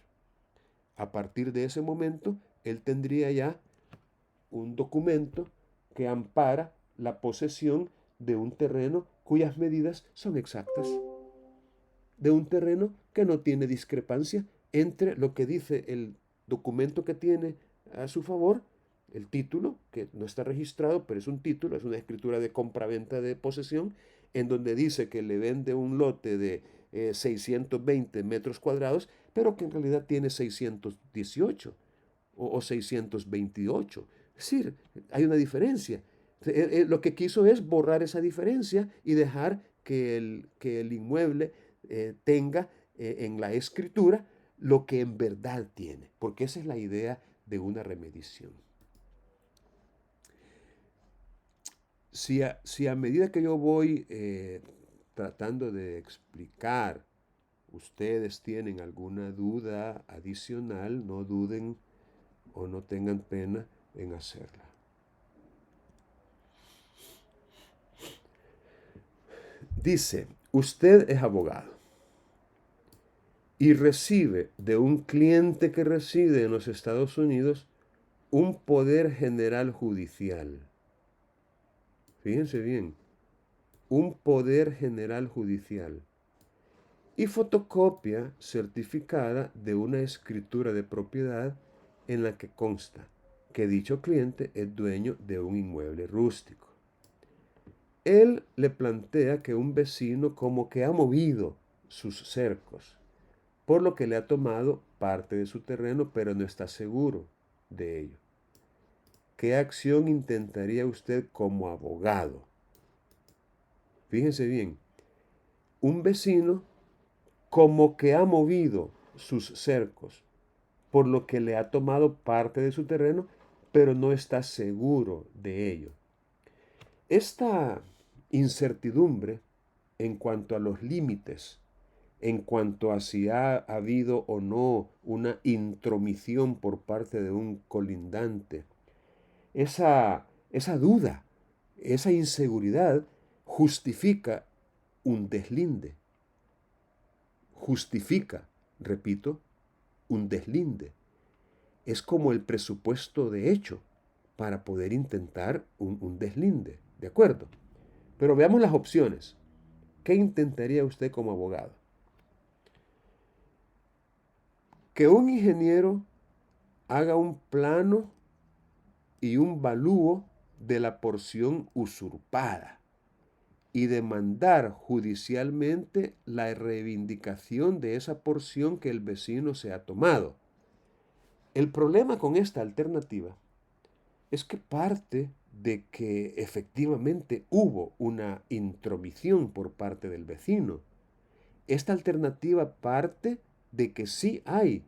[SPEAKER 2] A partir de ese momento, él tendría ya un documento que ampara la posesión de un terreno cuyas medidas son exactas. De un terreno que no tiene discrepancia entre lo que dice el documento que tiene a su favor, el título, que no está registrado, pero es un título, es una escritura de compraventa de posesión, en donde dice que le vende un lote de 620 metros cuadrados, pero que en realidad tiene 618 o 628. Es decir, hay una diferencia. Lo que quiso es borrar esa diferencia y dejar que el inmueble tenga en la escritura lo que en verdad tiene, porque esa es la idea de una remediación. Si a medida que yo voy tratando de explicar, ustedes tienen alguna duda adicional, no duden o no tengan pena en hacerla. Dice, usted es abogado y recibe de un cliente que reside en los Estados Unidos un poder general judicial. Fíjense bien, un poder general judicial y fotocopia certificada de una escritura de propiedad en la que consta que dicho cliente es dueño de un inmueble rústico. Él le plantea que un vecino como que ha movido sus cercos, por lo que le ha tomado parte de su terreno, pero no está seguro de ello. ¿Qué acción intentaría usted como abogado? Fíjense bien, un vecino como que ha movido sus cercos, por lo que le ha tomado parte de su terreno, pero no está seguro de ello. Esta incertidumbre en cuanto a los límites, en cuanto a si ha habido o no una intromisión por parte de un colindante, esa duda, esa inseguridad justifica un deslinde. Justifica, repito, un deslinde. Es como el presupuesto de hecho para poder intentar un deslinde, ¿de acuerdo? Pero veamos las opciones. ¿Qué intentaría usted como abogado? Que un ingeniero haga un plano y un valúo de la porción usurpada y demandar judicialmente la reivindicación de esa porción que el vecino se ha tomado. El problema con esta alternativa es que parte de que efectivamente hubo una intromisión por parte del vecino. Esta alternativa parte de que sí hay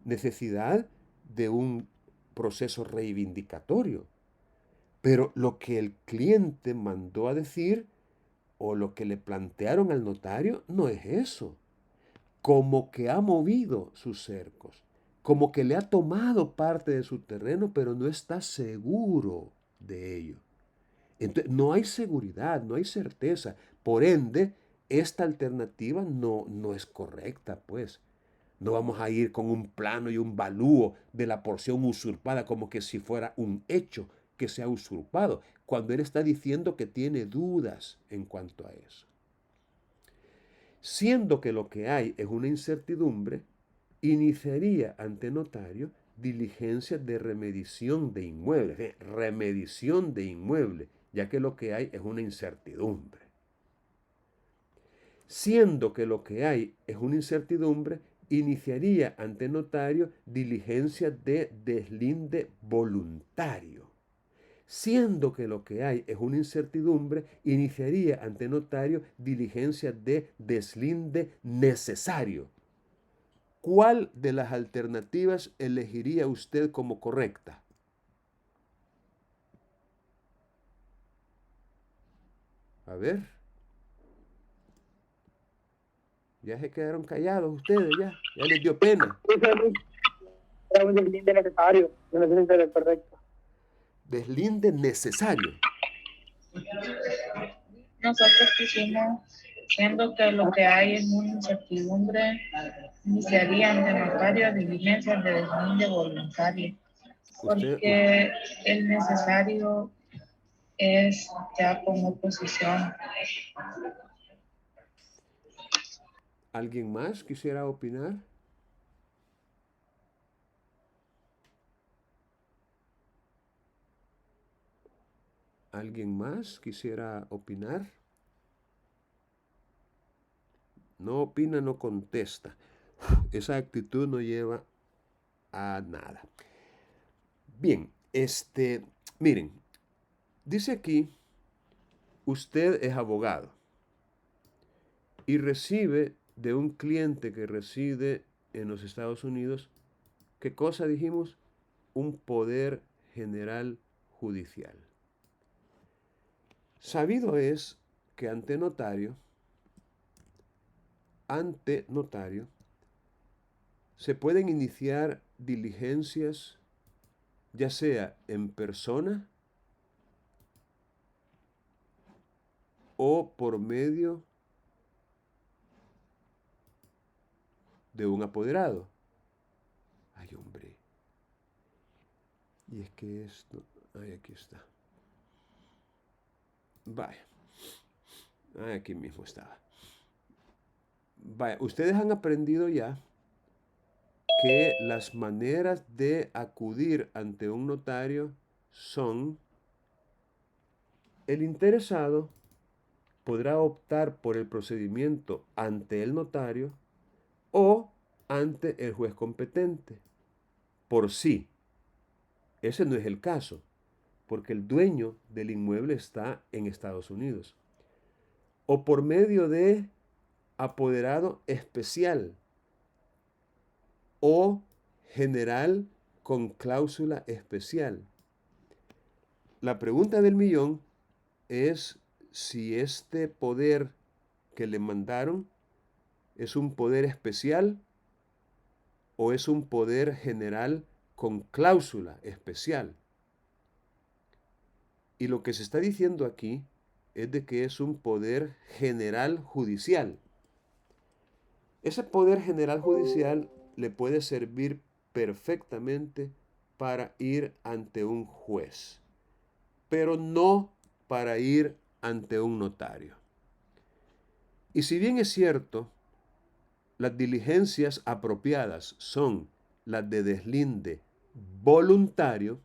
[SPEAKER 2] necesidad de un proceso reivindicatorio. Pero lo que el cliente mandó a decir o lo que le plantearon al notario no es eso. Como que ha movido sus cercos, como que le ha tomado parte de su terreno, pero no está seguro de ello. Entonces, no hay seguridad, no hay certeza. Por ende, esta alternativa no es correcta, pues. No vamos a ir con un plano y un valúo de la porción usurpada como que si fuera un hecho que se ha usurpado, cuando él está diciendo que tiene dudas en cuanto a eso. Siendo que lo que hay es una incertidumbre, iniciaría ante notario diligencias de remediación de inmuebles, remediación de inmuebles, ya que lo que hay es una incertidumbre. Siendo que lo que hay es una incertidumbre, iniciaría ante notario diligencias de deslinde voluntario. Siendo que lo que hay es una incertidumbre, iniciaría ante notario diligencias de deslinde necesario. ¿Cuál de las alternativas elegiría usted como correcta? A ver. Ya se quedaron callados ustedes, ya les dio pena.
[SPEAKER 5] Era un deslinde necesario, no es correcto.
[SPEAKER 2] Deslinde necesario.
[SPEAKER 3] Nosotros pusimos, siendo que lo que hay es una incertidumbre, iniciaría ante notario diligencias de deslinde voluntario, porque el necesario es ya como oposición.
[SPEAKER 2] ¿Alguien más quisiera opinar? ¿Alguien más quisiera opinar? No opina, no contesta. Esa actitud no lleva a nada. Bien, miren, dice aquí, usted es abogado y recibe de un cliente que reside en los Estados Unidos, ¿qué cosa dijimos? Un poder general judicial. Sabido es que ante notario, se pueden iniciar diligencias, ya sea en persona o por medio de un apoderado. Ay, hombre. Y es que esto... Ay, aquí está. Vaya. Aquí mismo estaba. Vaya, ustedes han aprendido ya que las maneras de acudir ante un notario son: el interesado podrá optar por el procedimiento ante el notario o ante el juez competente por sí. Ese no es el caso, porque el dueño del inmueble está en Estados Unidos. O por medio de apoderado especial o general con cláusula especial. La pregunta del millón es si este poder que le mandaron es un poder especial o es un poder general con cláusula especial. Y lo que se está diciendo aquí es de que es un poder general judicial. Ese poder general judicial le puede servir perfectamente para ir ante un juez, pero no para ir ante un notario. Y si bien es cierto, las diligencias apropiadas son las de deslinde voluntario,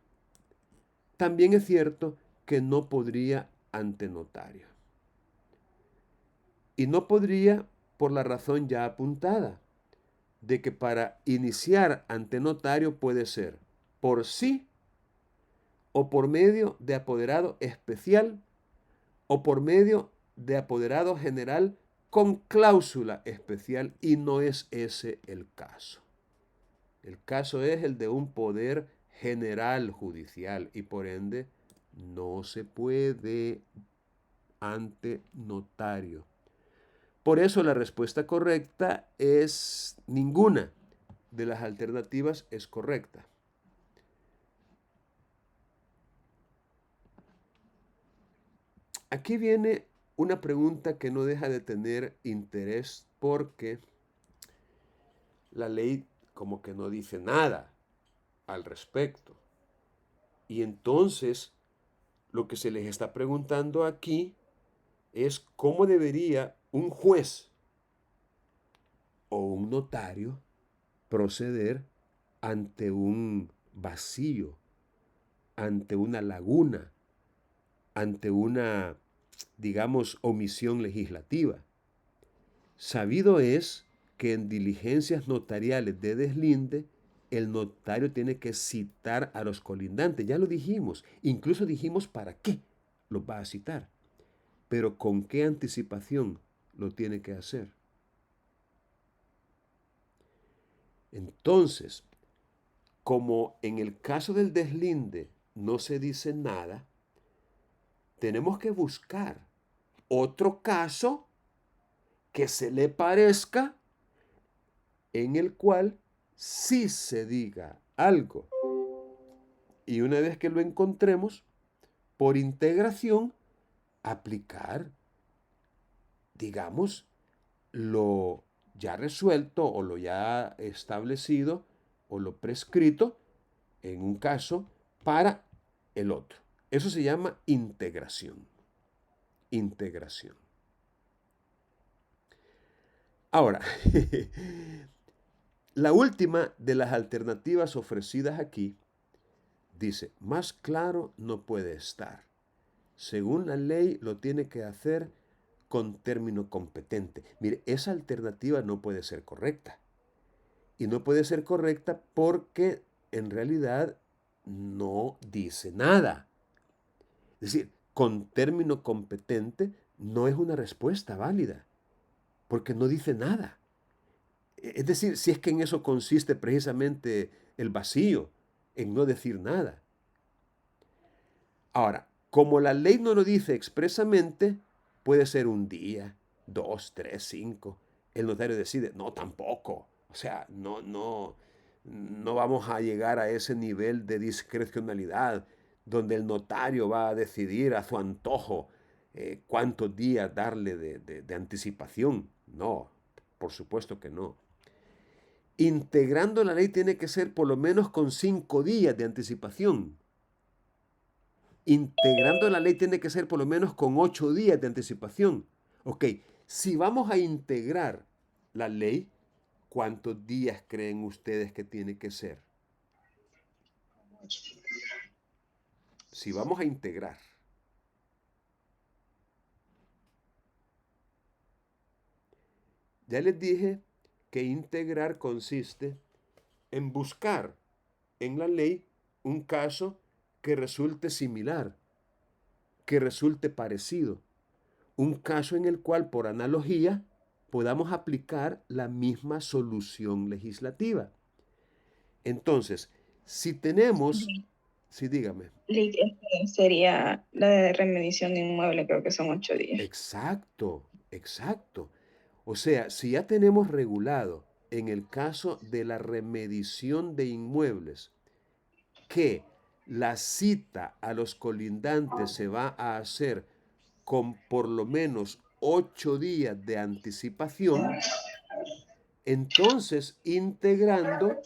[SPEAKER 2] también es cierto que no podría ante notario. Y no podría por la razón ya apuntada, de que para iniciar ante notario puede ser por sí o por medio de apoderado especial o por medio de apoderado general con cláusula especial, y no es ese el caso. El caso es el de un poder general judicial y por ende no se puede ante notario. Por eso la respuesta correcta es ninguna de las alternativas es correcta. Aquí viene una pregunta que no deja de tener interés porque la ley como que no dice nada al respecto. Y entonces lo que se les está preguntando aquí es cómo debería un juez o un notario proceder ante un vacío, ante una laguna, ante una, digamos, omisión legislativa. Sabido es que en diligencias notariales de deslinde, el notario tiene que citar a los colindantes. Ya lo dijimos, incluso dijimos para qué los va a citar, pero con qué anticipación lo tiene que hacer. Entonces, como en el caso del deslinde no se dice nada, tenemos que buscar otro caso que se le parezca en el cual sí se diga algo. Y una vez que lo encontremos, por integración, aplicar, digamos, lo ya resuelto o lo ya establecido o lo prescrito en un caso para el otro. Eso se llama integración. Integración. Ahora, la última de las alternativas ofrecidas aquí dice: más claro no puede estar. Según la ley lo tiene que hacer con término competente. Mire, esa alternativa no puede ser correcta. Y no puede ser correcta porque en realidad no dice nada. Es decir, con término competente no es una respuesta válida, porque no dice nada. Es decir, si es que en eso consiste precisamente el vacío, en no decir nada. Ahora, como la ley no lo dice expresamente, puede ser un día, 2, 3, 5. El notario decide, no, tampoco. O sea, no vamos a llegar a ese nivel de discrecionalidad donde el notario va a decidir a su antojo cuántos días darle de anticipación. No, por supuesto que no. Integrando la ley tiene que ser por lo menos con 5 días de anticipación. Integrando la ley tiene que ser por lo menos con 8 días de anticipación. Ok, si vamos a integrar la ley, ¿cuántos días creen ustedes que tiene que ser? Si vamos a integrar. Ya les dije que integrar consiste en buscar en la ley un caso que resulte similar, que resulte parecido, un caso en el cual por analogía podamos aplicar la misma solución legislativa. Entonces, si tenemos, sí, dígame.
[SPEAKER 4] Sería la de remediación de inmueble, creo que son 8 días.
[SPEAKER 2] Exacto, exacto. O sea, si ya tenemos regulado en el caso de la remediación de inmuebles que la cita a los colindantes se va a hacer con por lo menos 8 días de anticipación, entonces integrando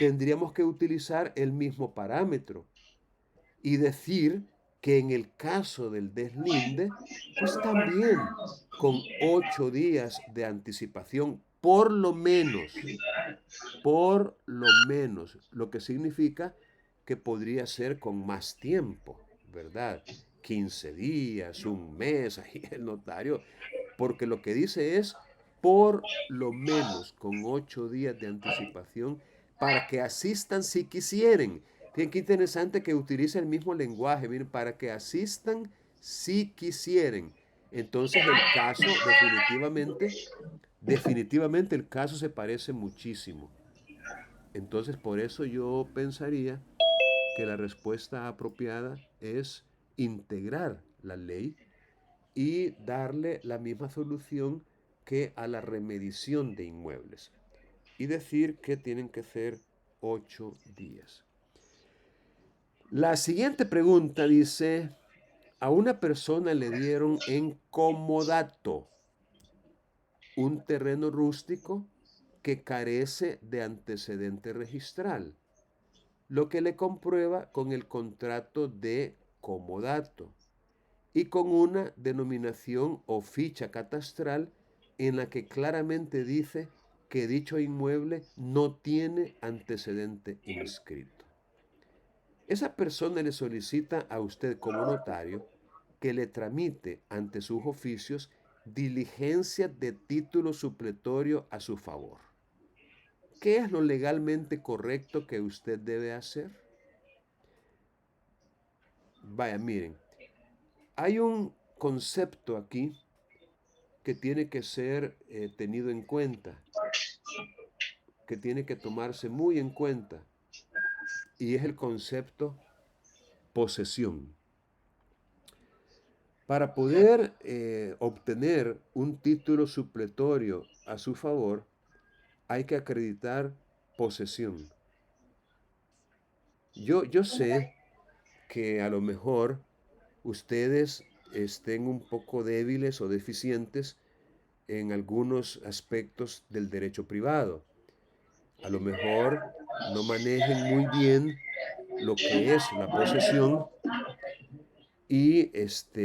[SPEAKER 2] tendríamos que utilizar el mismo parámetro y decir que en el caso del deslinde, pues también con 8 días de anticipación, por lo menos, lo que significa que podría ser con más tiempo, ¿verdad? 15 días, un mes, ahí el notario, porque lo que dice es por lo menos con 8 días de anticipación para que asistan si quisieren. Fíjense qué interesante que utilice el mismo lenguaje, miren, para que asistan si quisieren. Entonces el caso definitivamente el caso se parece muchísimo. Entonces por eso yo pensaría que la respuesta apropiada es integrar la ley y darle la misma solución que a la remediación de inmuebles y decir que tienen que ser 8 días. La siguiente pregunta dice, a una persona le dieron en comodato un terreno rústico que carece de antecedente registral, lo que le comprueba con el contrato de comodato y con una denominación o ficha catastral en la que claramente dice que dicho inmueble no tiene antecedente inscrito. Esa persona le solicita a usted como notario que le tramite ante sus oficios diligencia de título supletorio a su favor. ¿Qué es lo legalmente correcto que usted debe hacer? Vaya, miren, hay un concepto aquí que tiene que ser tenido en cuenta, que tiene que tomarse muy en cuenta, y es el concepto posesión. Para poder obtener un título supletorio a su favor, hay que acreditar posesión. Yo sé que a lo mejor ustedes estén un poco débiles o deficientes en algunos aspectos del derecho privado. A lo mejor no manejen muy bien lo que es la posesión y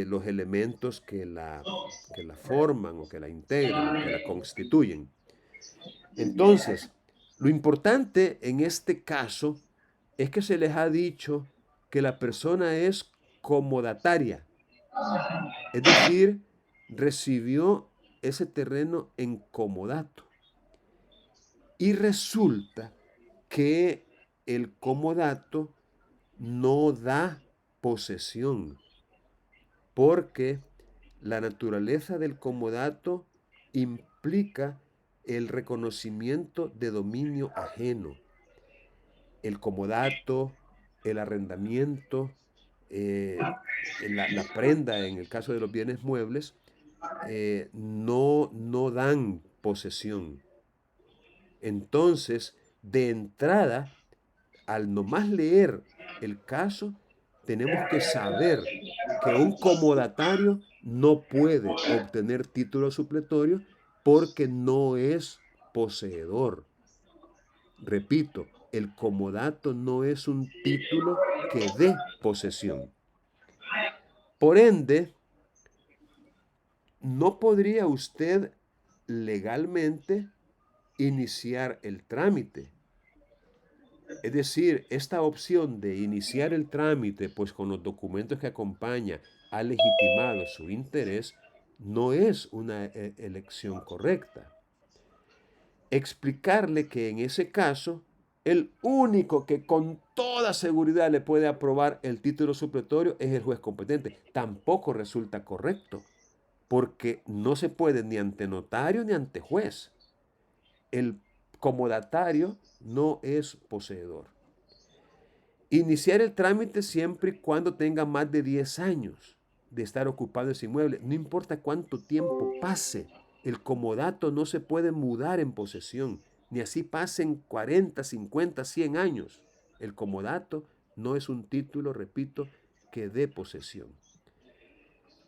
[SPEAKER 2] los elementos que la forman o que la integran o que la constituyen. Entonces, lo importante en este caso es que se les ha dicho que la persona es comodataria, es decir, recibió ese terreno en comodato. Y resulta que el comodato no da posesión, porque la naturaleza del comodato implica el reconocimiento de dominio ajeno. El comodato, el arrendamiento, la prenda en el caso de los bienes muebles, no dan posesión. Entonces, de entrada, al nomás leer el caso, tenemos que saber que un comodatario no puede obtener título supletorio porque no es poseedor. Repito, el comodato no es un título que dé posesión. Por ende, no podría usted legalmente iniciar el trámite. Es decir, esta opción de iniciar el trámite, pues con los documentos que acompaña, ha legitimado su interés, no es una elección correcta. Explicarle que en ese caso, el único que con toda seguridad le puede aprobar el título supletorio es el juez competente. Tampoco resulta correcto, porque no se puede ni ante notario ni ante juez. El comodatario no es poseedor. Iniciar el trámite siempre y cuando tenga más de 10 años de estar ocupado ese inmueble. No importa cuánto tiempo pase, el comodato no se puede mudar en posesión, ni así pasen 40, 50, 100 años. El comodato no es un título, repito, que dé posesión.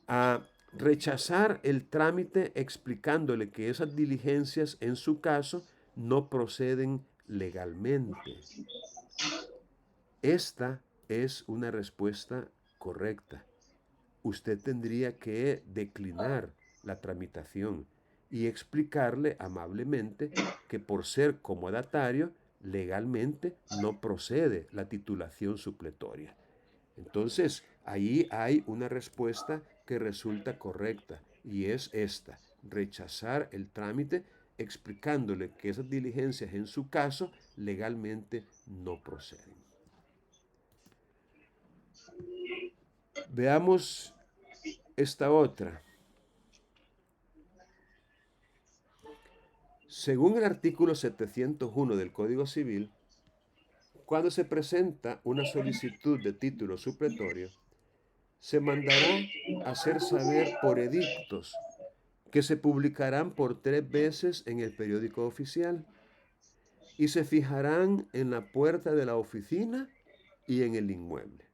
[SPEAKER 2] A rechazar el trámite explicándole que esas diligencias en su caso no proceden legalmente. Esta es una respuesta correcta. Usted tendría que declinar la tramitación y explicarle amablemente que por ser comodatario, legalmente no procede la titulación supletoria. Entonces, ahí hay una respuesta que resulta correcta y es esta: rechazar el trámite explicándole que esas diligencias en su caso legalmente no proceden. Veamos esta otra. Según el artículo 701 del Código Civil, cuando se presenta una solicitud de título supletorio, se mandará hacer saber por edictos que se publicarán por 3 veces en el periódico oficial y se fijarán en la puerta de la oficina y en el inmueble.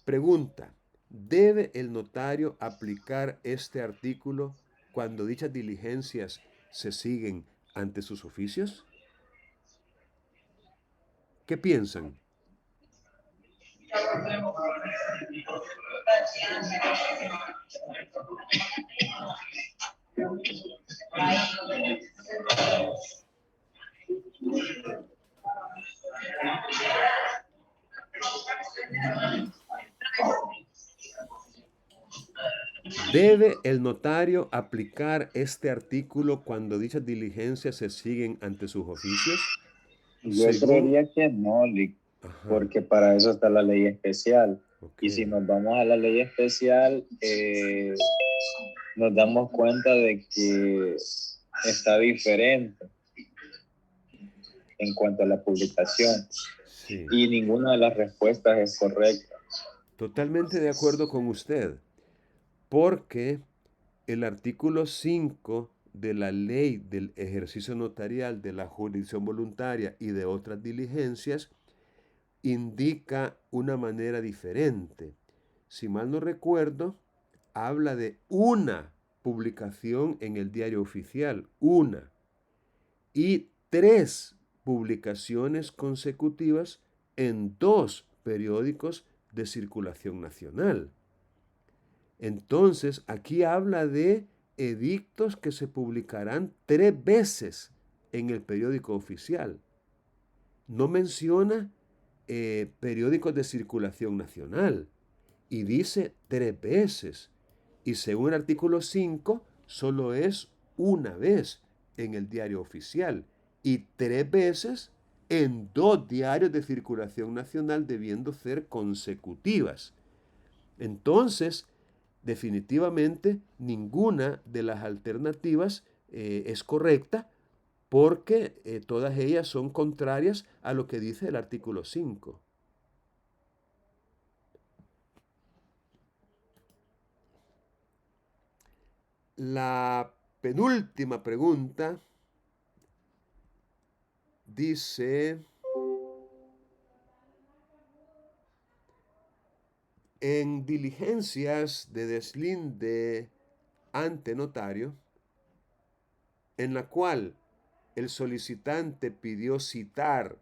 [SPEAKER 2] Pregunta: ¿debe el notario aplicar este artículo cuando dichas diligencias se siguen ante sus oficios? ¿Qué piensan? ¿Debe el notario aplicar este artículo cuando dichas diligencias se siguen ante sus oficios?
[SPEAKER 6] Yo creería que no, Lick, porque para eso está la ley especial.
[SPEAKER 2] Ok.
[SPEAKER 6] Y si nos vamos a la ley especial, nos damos cuenta de que está diferente en cuanto a la publicación.
[SPEAKER 2] Sí.
[SPEAKER 6] Y ninguna de las respuestas es correcta.
[SPEAKER 2] Totalmente de acuerdo con usted, porque el artículo 5 de la ley del ejercicio notarial, de la jurisdicción voluntaria y de otras diligencias indica una manera diferente. Si mal no recuerdo, habla de una publicación en el diario oficial, una, y 3 publicaciones consecutivas en 2 periódicos de circulación nacional. Entonces, aquí habla de edictos que se publicarán 3 veces en el periódico oficial. No menciona periódicos de circulación nacional y dice 3 veces. Y según el artículo 5, solo es una vez en el diario oficial y 3 veces en 2 diarios de circulación nacional, debiendo ser consecutivas. Entonces, definitivamente ninguna de las alternativas es correcta, porque todas ellas son contrarias a lo que dice el artículo 5. La penúltima pregunta dice: en diligencias de deslinde ante notario, en la cual el solicitante pidió citar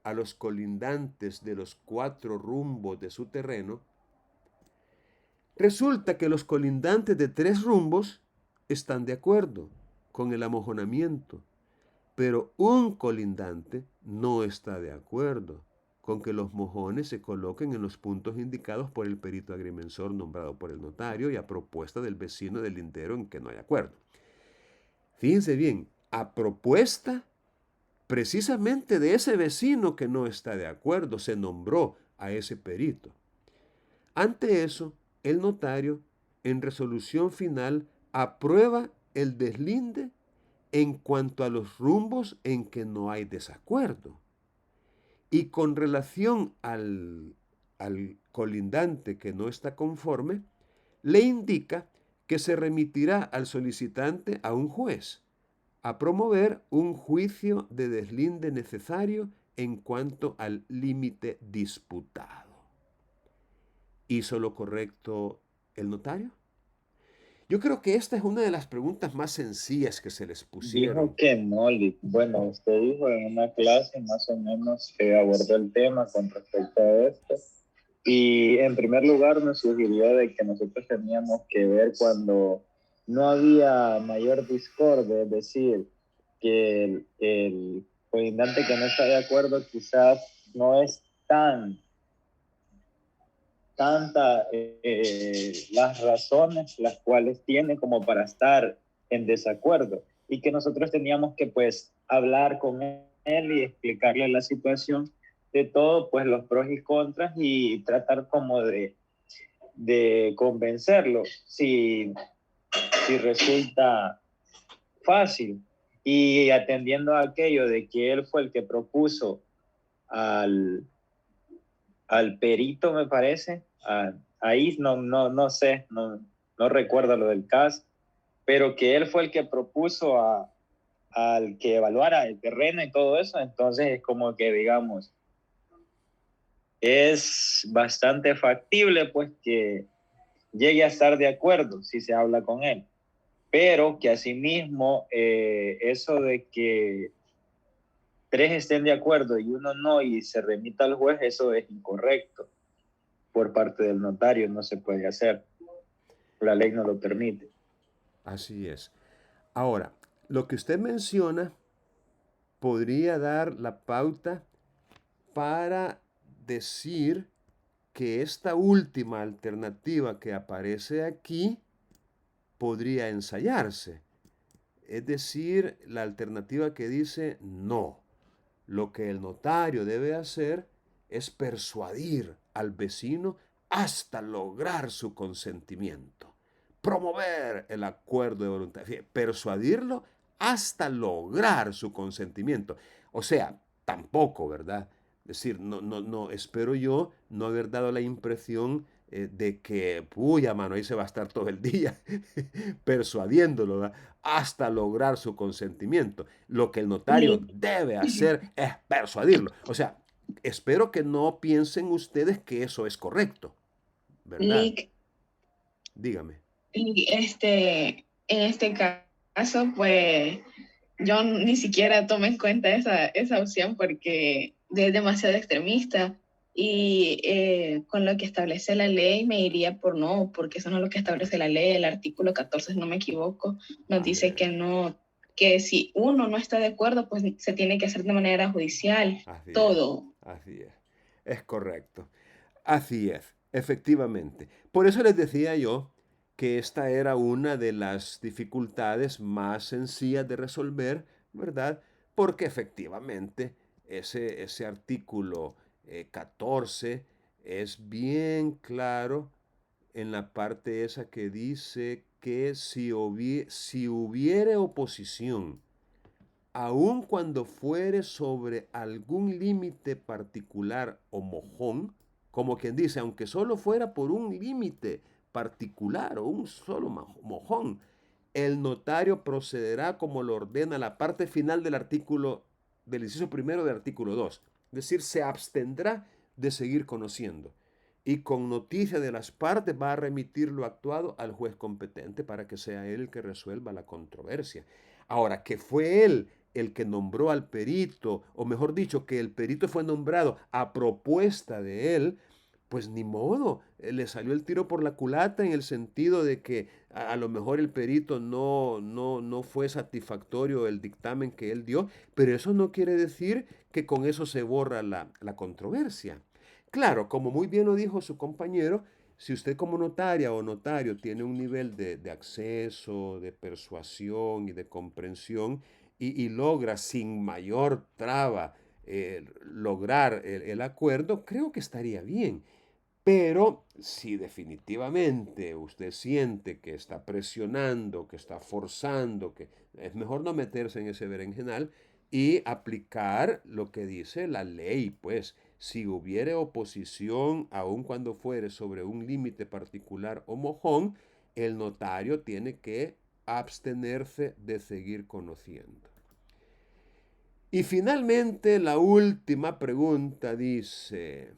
[SPEAKER 2] a los colindantes de los 4 rumbos de su terreno, Resulta que los colindantes de 3 rumbos están de acuerdo con el amojonamiento, pero un colindante no está de acuerdo con que los mojones se coloquen en los puntos indicados por el perito agrimensor nombrado por el notario y a propuesta del vecino del lindero en que no hay acuerdo. Fíjense bien, a propuesta precisamente de ese vecino que no está de acuerdo, se nombró a ese perito. Ante eso, el notario, en resolución final, aprueba el deslinde en cuanto a los rumbos en que no hay desacuerdo. Y con relación al colindante que no está conforme, le indica que se remitirá al solicitante a un juez a promover un juicio de deslinde necesario en cuanto al límite disputado. ¿Hizo lo correcto el notario? Yo creo que esta es una de las preguntas más sencillas que se les pusieron.
[SPEAKER 6] Dijo que no, bueno, usted dijo en una clase más o menos que abordó el tema con respecto a esto. Y en primer lugar me sugirió de que nosotros teníamos que ver cuando no había mayor discordia, es decir, que el colindante que no está de acuerdo quizás no es tanta las razones las cuales tiene como para estar en desacuerdo, y que nosotros teníamos que pues hablar con él y explicarle la situación de todo, pues los pros y contras, y tratar como de convencerlo si resulta fácil, y atendiendo a aquello de que él fue el que propuso al perito, me parece. Ahí no sé, no recuerdo lo del caso, pero que él fue el que propuso al que evaluara el terreno y todo eso. Entonces es como que, digamos, es bastante factible pues que llegue a estar de acuerdo si se habla con él, pero que asimismo eso de que 3 estén de acuerdo y uno no y se remita al juez, eso es incorrecto por parte del notario, no se puede hacer. La ley no lo permite.
[SPEAKER 2] Así es. Ahora, lo que usted menciona podría dar la pauta para decir que esta última alternativa que aparece aquí podría ensayarse. Es decir, la alternativa que dice no. Lo que el notario debe hacer es persuadir al vecino hasta lograr su consentimiento. Promover el acuerdo de voluntad. Persuadirlo hasta lograr su consentimiento. O sea, tampoco, ¿verdad? Es decir, no, espero yo no haber dado la impresión de que, puya, mano, ahí se va a estar todo el día persuadiéndolo, ¿verdad? Hasta lograr su consentimiento. Lo que el notario debe hacer es persuadirlo. O sea, espero que no piensen ustedes que eso es correcto, ¿verdad?
[SPEAKER 1] Lick,
[SPEAKER 2] Dígame.
[SPEAKER 1] y en este caso, pues yo ni siquiera tomé en cuenta esa opción porque es demasiado extremista, y con lo que establece la ley me iría por no, porque eso no es lo que establece la ley. El artículo 14, si no me equivoco, nos dice que no, que si uno no está de acuerdo, pues se tiene que hacer de manera judicial,
[SPEAKER 2] Así
[SPEAKER 1] todo.
[SPEAKER 2] es, así es. Es correcto. Así es, efectivamente. Por eso les decía yo que esta era una de las dificultades más sencillas de resolver, ¿verdad? Porque efectivamente ese artículo 14 es bien claro en la parte esa que dice que si hubiere oposición, aun cuando fuere sobre algún límite particular o mojón, como quien dice, aunque solo fuera por un límite particular o un solo mojón, el notario procederá como lo ordena la parte final del artículo, del inciso primero del artículo 2. Es decir, se abstendrá de seguir conociendo. Y con noticia de las partes va a remitir lo actuado al juez competente para que sea él el que resuelva la controversia. Ahora, que fue él el que nombró al perito, o mejor dicho, que el perito fue nombrado a propuesta de él, pues ni modo, le salió el tiro por la culata en el sentido de que a lo mejor el perito no fue satisfactorio el dictamen que él dio, pero eso no quiere decir que con eso se borra la controversia. Claro, como muy bien lo dijo su compañero, si usted como notaria o notario tiene un nivel de acceso, de persuasión y de comprensión y logra sin mayor traba lograr el acuerdo, creo que estaría bien. Pero si definitivamente usted siente que está presionando, que está forzando, que es mejor no meterse en ese berenjenal y aplicar lo que dice la ley, pues si hubiere oposición, aun cuando fuere sobre un límite particular o mojón, el notario tiene que abstenerse de seguir conociendo. Y finalmente la última pregunta dice: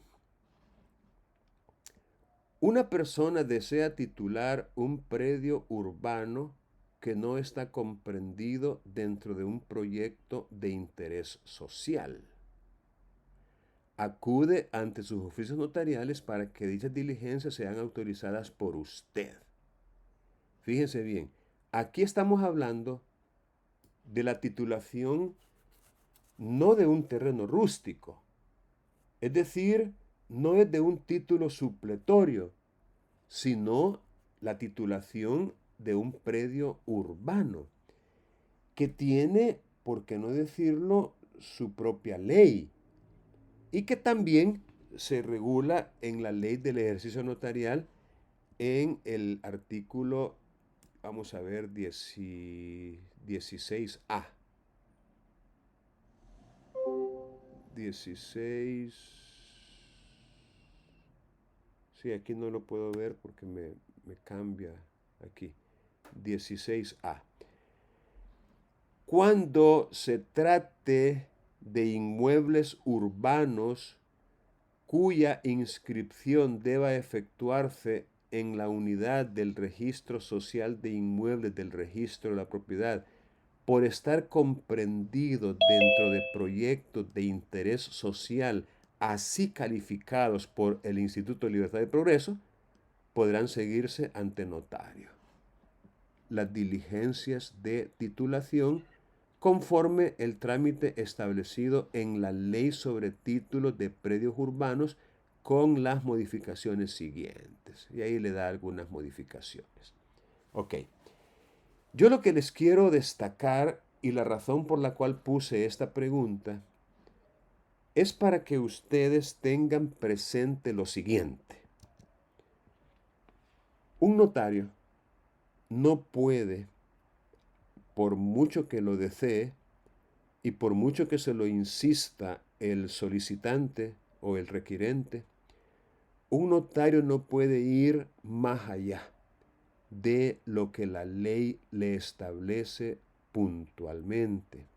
[SPEAKER 2] una persona desea titular un predio urbano que no está comprendido dentro de un proyecto de interés social. Acude ante sus oficios notariales para que dichas diligencias sean autorizadas por usted. Fíjense bien, aquí estamos hablando de la titulación no de un terreno rústico, es decir, no es de un título supletorio, sino la titulación de un predio urbano, que tiene, por qué no decirlo, su propia ley, y que también se regula en la ley del ejercicio notarial en el artículo, vamos a ver, 16A. 16. Sí, aquí no lo puedo ver porque me cambia aquí. 16A. Cuando se trate de inmuebles urbanos cuya inscripción deba efectuarse en la unidad del registro social de inmuebles del registro de la propiedad, por estar comprendido dentro de proyectos de interés social así calificados por el Instituto de Libertad y Progreso, podrán seguirse ante notario las diligencias de titulación conforme el trámite establecido en la Ley sobre Títulos de Predios Urbanos, con las modificaciones siguientes. Y ahí le da algunas modificaciones. Ok. Yo lo que les quiero destacar, y la razón por la cual puse esta pregunta, es para que ustedes tengan presente lo siguiente. Un notario no puede, por mucho que lo desee y por mucho que se lo insista el solicitante o el requirente, un notario no puede ir más allá de lo que la ley le establece puntualmente.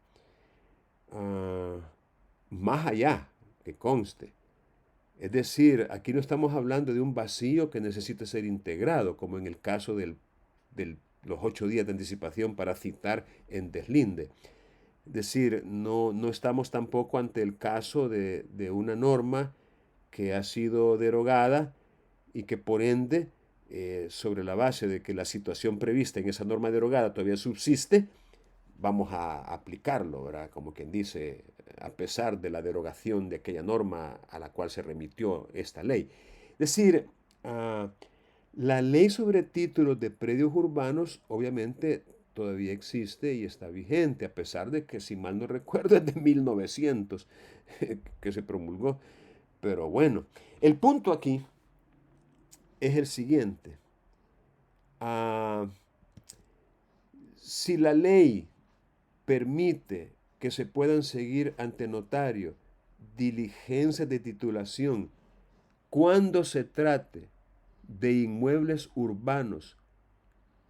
[SPEAKER 2] Más allá, que conste. Es decir, aquí no estamos hablando de un vacío que necesite ser integrado, como en el caso de los 8 días de anticipación para citar en deslinde. Es decir, no estamos tampoco ante el caso de una norma que ha sido derogada y que por ende, sobre la base de que la situación prevista en esa norma derogada todavía subsiste, vamos a aplicarlo, ¿verdad? Como quien dice, a pesar de la derogación de aquella norma a la cual se remitió esta ley. Es decir, la ley sobre títulos de predios urbanos obviamente todavía existe y está vigente, a pesar de que, si mal no recuerdo, es de 1900 que se promulgó. Pero bueno, el punto aquí es el siguiente. Si la ley permite que se puedan seguir ante notario diligencias de titulación cuando se trate de inmuebles urbanos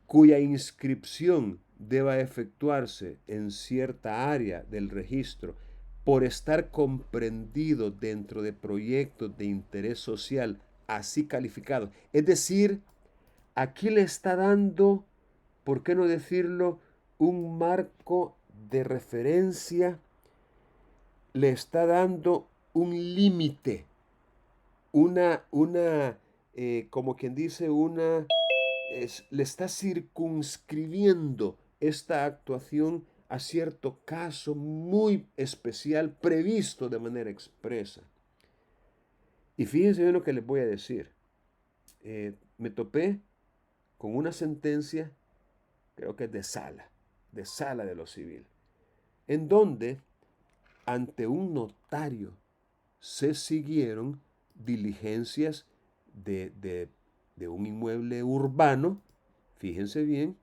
[SPEAKER 2] cuya inscripción deba efectuarse en cierta área del registro por estar comprendido dentro de proyectos de interés social así calificados. Es decir, aquí le está dando, ¿por qué no decirlo?, un marco de referencia, le está dando un límite como quien dice, le está circunscribiendo esta actuación a cierto caso muy especial previsto de manera expresa. Y fíjense bien lo que les voy a decir. Me topé con una sentencia, creo que es de sala de lo civil, en donde ante un notario se siguieron diligencias de un inmueble urbano, fíjense bien,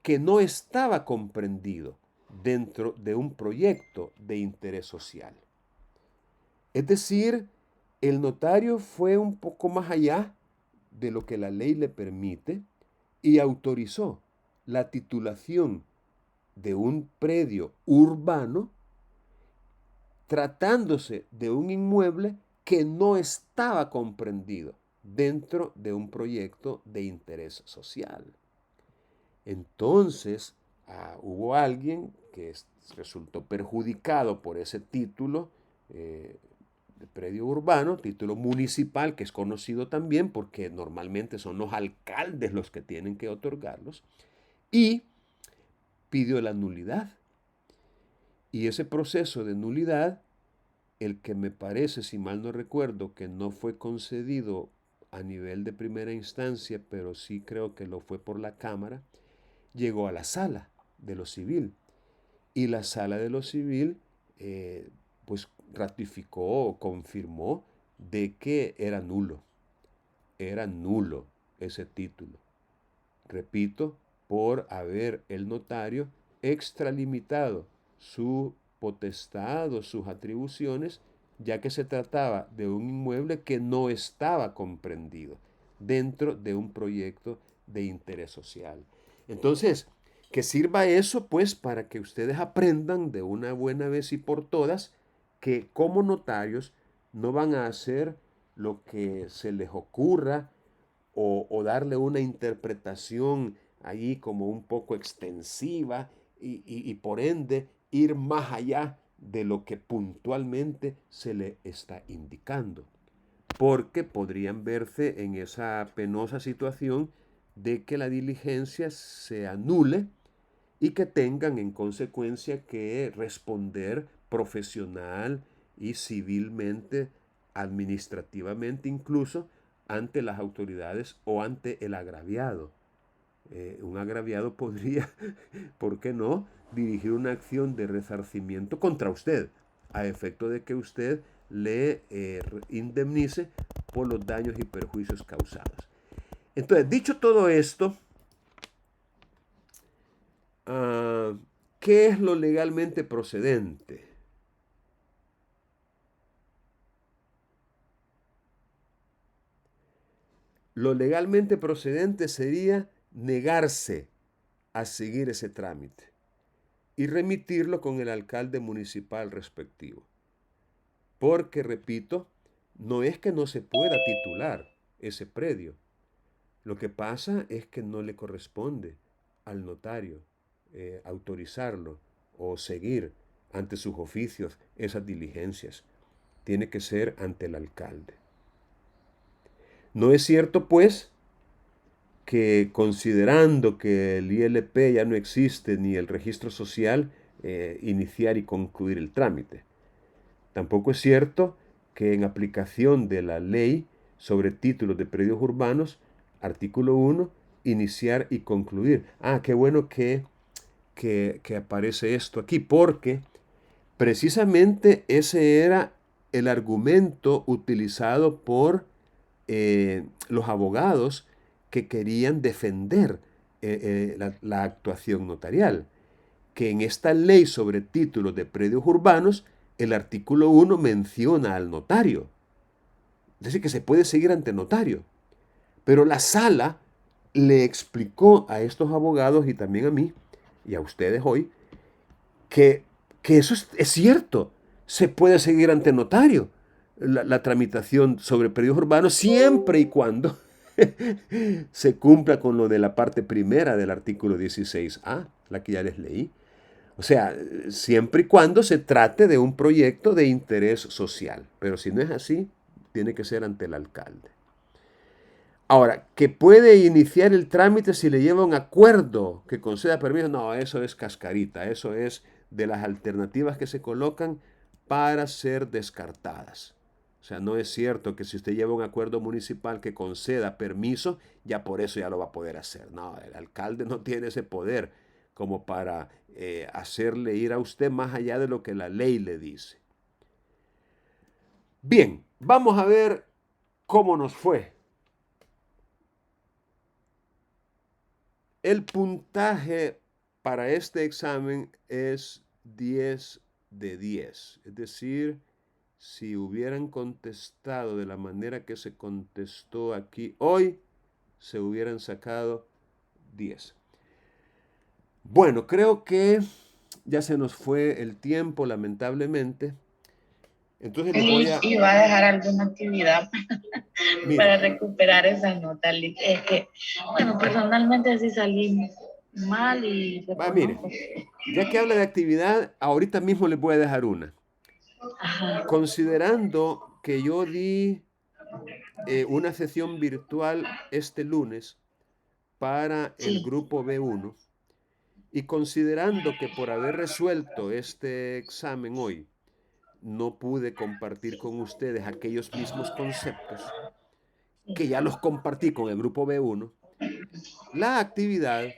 [SPEAKER 2] que no estaba comprendido dentro de un proyecto de interés social. Es decir, el notario fue un poco más allá de lo que la ley le permite y autorizó la titulación de un predio urbano tratándose de un inmueble que no estaba comprendido dentro de un proyecto de interés social. Entonces, hubo alguien que resultó perjudicado por ese título de predio urbano, título municipal, que es conocido también porque normalmente son los alcaldes los que tienen que otorgarlos, y pidió la nulidad. Y ese proceso de nulidad, el que me parece, si mal no recuerdo, que no fue concedido a nivel de primera instancia, pero sí creo que lo fue por la Cámara, llegó a la sala de lo civil. Y la sala de lo civil, pues ratificó o confirmó de que era nulo ese título. Repito, por haber el notario extralimitado su potestad o sus atribuciones, ya que se trataba de un inmueble que no estaba comprendido dentro de un proyecto de interés social. Entonces, que sirva eso pues para que ustedes aprendan de una buena vez y por todas que como notarios no van a hacer lo que se les ocurra o darle una interpretación ahí como un poco extensiva y por ende ir más allá de lo que puntualmente se le está indicando. Porque podrían verse en esa penosa situación de que la diligencia se anule y que tengan en consecuencia que responder profesional y civilmente, administrativamente incluso, ante las autoridades o ante el agraviado. Un agraviado podría, ¿por qué no?, dirigir una acción de resarcimiento contra usted, a efecto de que usted le indemnice por los daños y perjuicios causados. Entonces, dicho todo esto, ¿qué es lo legalmente procedente? Lo legalmente procedente sería negarse a seguir ese trámite y remitirlo con el alcalde municipal respectivo. Porque, repito, no es que no se pueda titular ese predio. Lo que pasa es que no le corresponde al notario autorizarlo o seguir ante sus oficios esas diligencias. Tiene que ser ante el alcalde. No es cierto, pues, que considerando que el ILP ya no existe ni el registro social, iniciar y concluir el trámite. Tampoco es cierto que en aplicación de la ley sobre títulos de predios urbanos, artículo 1, iniciar y concluir. Qué bueno que aparece esto aquí, porque precisamente ese era el argumento utilizado por los abogados que querían defender la actuación notarial, que en esta ley sobre títulos de predios urbanos, el artículo 1 menciona al notario. Es decir, que se puede seguir ante notario. Pero la sala le explicó a estos abogados y también a mí y a ustedes hoy que eso es cierto. Se puede seguir ante notario la tramitación sobre predios urbanos siempre y cuando se cumpla con lo de la parte primera del artículo 16A, la que ya les leí. O sea, siempre y cuando se trate de un proyecto de interés social. Pero si no es así, tiene que ser ante el alcalde. Ahora, que puede iniciar el trámite si le lleva un acuerdo que conceda permiso, no, eso es cascarita, eso es de las alternativas que se colocan para ser descartadas. O sea, no es cierto que si usted lleva un acuerdo municipal que conceda permiso, ya por eso ya lo va a poder hacer. No, el alcalde no tiene ese poder como para hacerle ir a usted más allá de lo que la ley le dice. Bien, vamos a ver cómo nos fue. El puntaje para este examen es 10 de 10. Es decir, si hubieran contestado de la manera que se contestó aquí hoy, se hubieran sacado 10. Bueno, creo que ya se nos fue el tiempo, lamentablemente. Entonces les voy a...
[SPEAKER 3] Y va a dejar alguna actividad para
[SPEAKER 2] Mira,
[SPEAKER 3] recuperar esa nota. Es que, bueno, personalmente sí salí mal y
[SPEAKER 2] mire,
[SPEAKER 3] reconozco.
[SPEAKER 2] ya que habla de actividad, ahorita mismo les voy a dejar una.
[SPEAKER 3] Ajá,
[SPEAKER 2] Considerando que yo di una sesión virtual este lunes para el
[SPEAKER 3] sí,
[SPEAKER 2] grupo B1 y considerando que por haber resuelto este examen hoy, no pude compartir con ustedes aquellos mismos conceptos que ya los compartí con el grupo B1, la actividad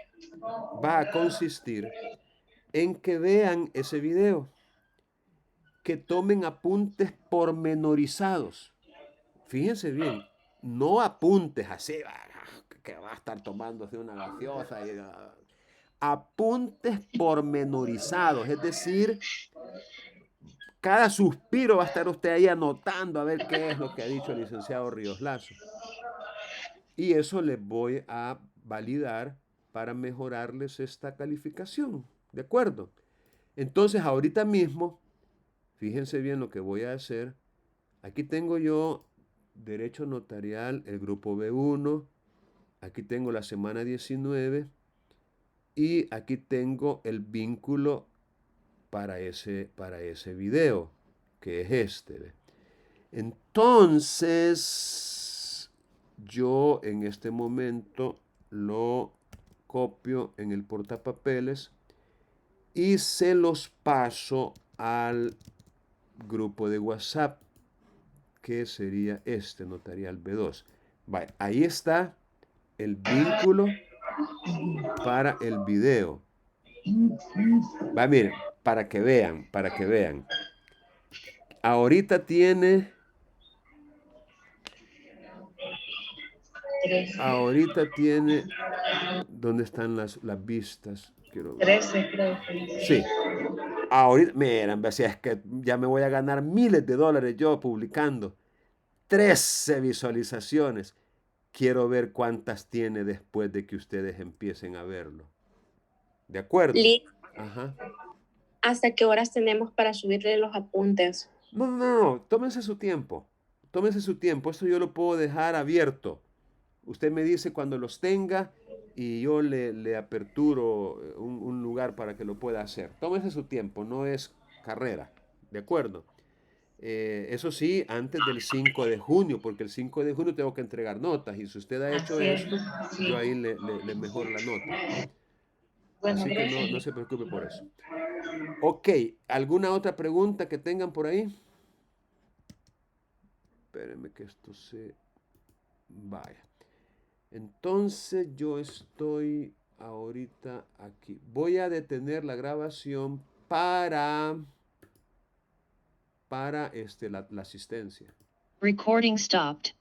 [SPEAKER 2] va a consistir en que vean ese video, que tomen apuntes pormenorizados. Fíjense bien, no apuntes así, que va a estar tomándose una gaseosa. Apuntes pormenorizados, es decir, cada suspiro va a estar usted ahí anotando a ver qué es lo que ha dicho el licenciado Ríos Lazo. Y eso les voy a validar para mejorarles esta calificación. ¿De acuerdo? Entonces, ahorita mismo, fíjense bien lo que voy a hacer. Aquí tengo yo Derecho Notarial, el grupo B1. Aquí tengo la semana 19. Y aquí tengo el vínculo para ese video, que es este. ¿Ve? Entonces, yo en este momento lo copio en el portapapeles y se los paso al grupo de WhatsApp, que sería este, Notarial B2. Vale, ahí está el vínculo para el video. Va, miren, para que vean, para que vean. Ahorita tiene... Ahorita tiene... ¿Dónde están las vistas? Quiero ver.
[SPEAKER 3] 13 creo que.
[SPEAKER 2] Sí. Ahorita, miren, si es que ya me voy a ganar miles de dólares yo publicando. 13 visualizaciones. Quiero ver cuántas tiene después de que ustedes empiecen a verlo. ¿De acuerdo?
[SPEAKER 7] Lick,
[SPEAKER 2] Ajá.
[SPEAKER 7] ¿hasta qué horas tenemos para subirle los apuntes?
[SPEAKER 2] No. Tómense su tiempo. Tómense su tiempo. Esto yo lo puedo dejar abierto. Usted me dice cuando los tenga y yo le aperturo un lugar para que lo pueda hacer. Tómese su tiempo, no es carrera. ¿De acuerdo? Eso sí, antes del 5 de junio, porque el 5 de junio tengo que entregar notas y si usted ha hecho
[SPEAKER 3] Así es,
[SPEAKER 2] esto,
[SPEAKER 3] sí.
[SPEAKER 2] yo ahí le mejoro la nota.
[SPEAKER 3] Bueno,
[SPEAKER 2] Así que no se preocupe por eso. Ok, ¿alguna otra pregunta que tengan por ahí? Espérenme que esto se vaya. Entonces yo estoy ahorita aquí. Voy a detener la grabación para la asistencia.
[SPEAKER 8] Recording stopped.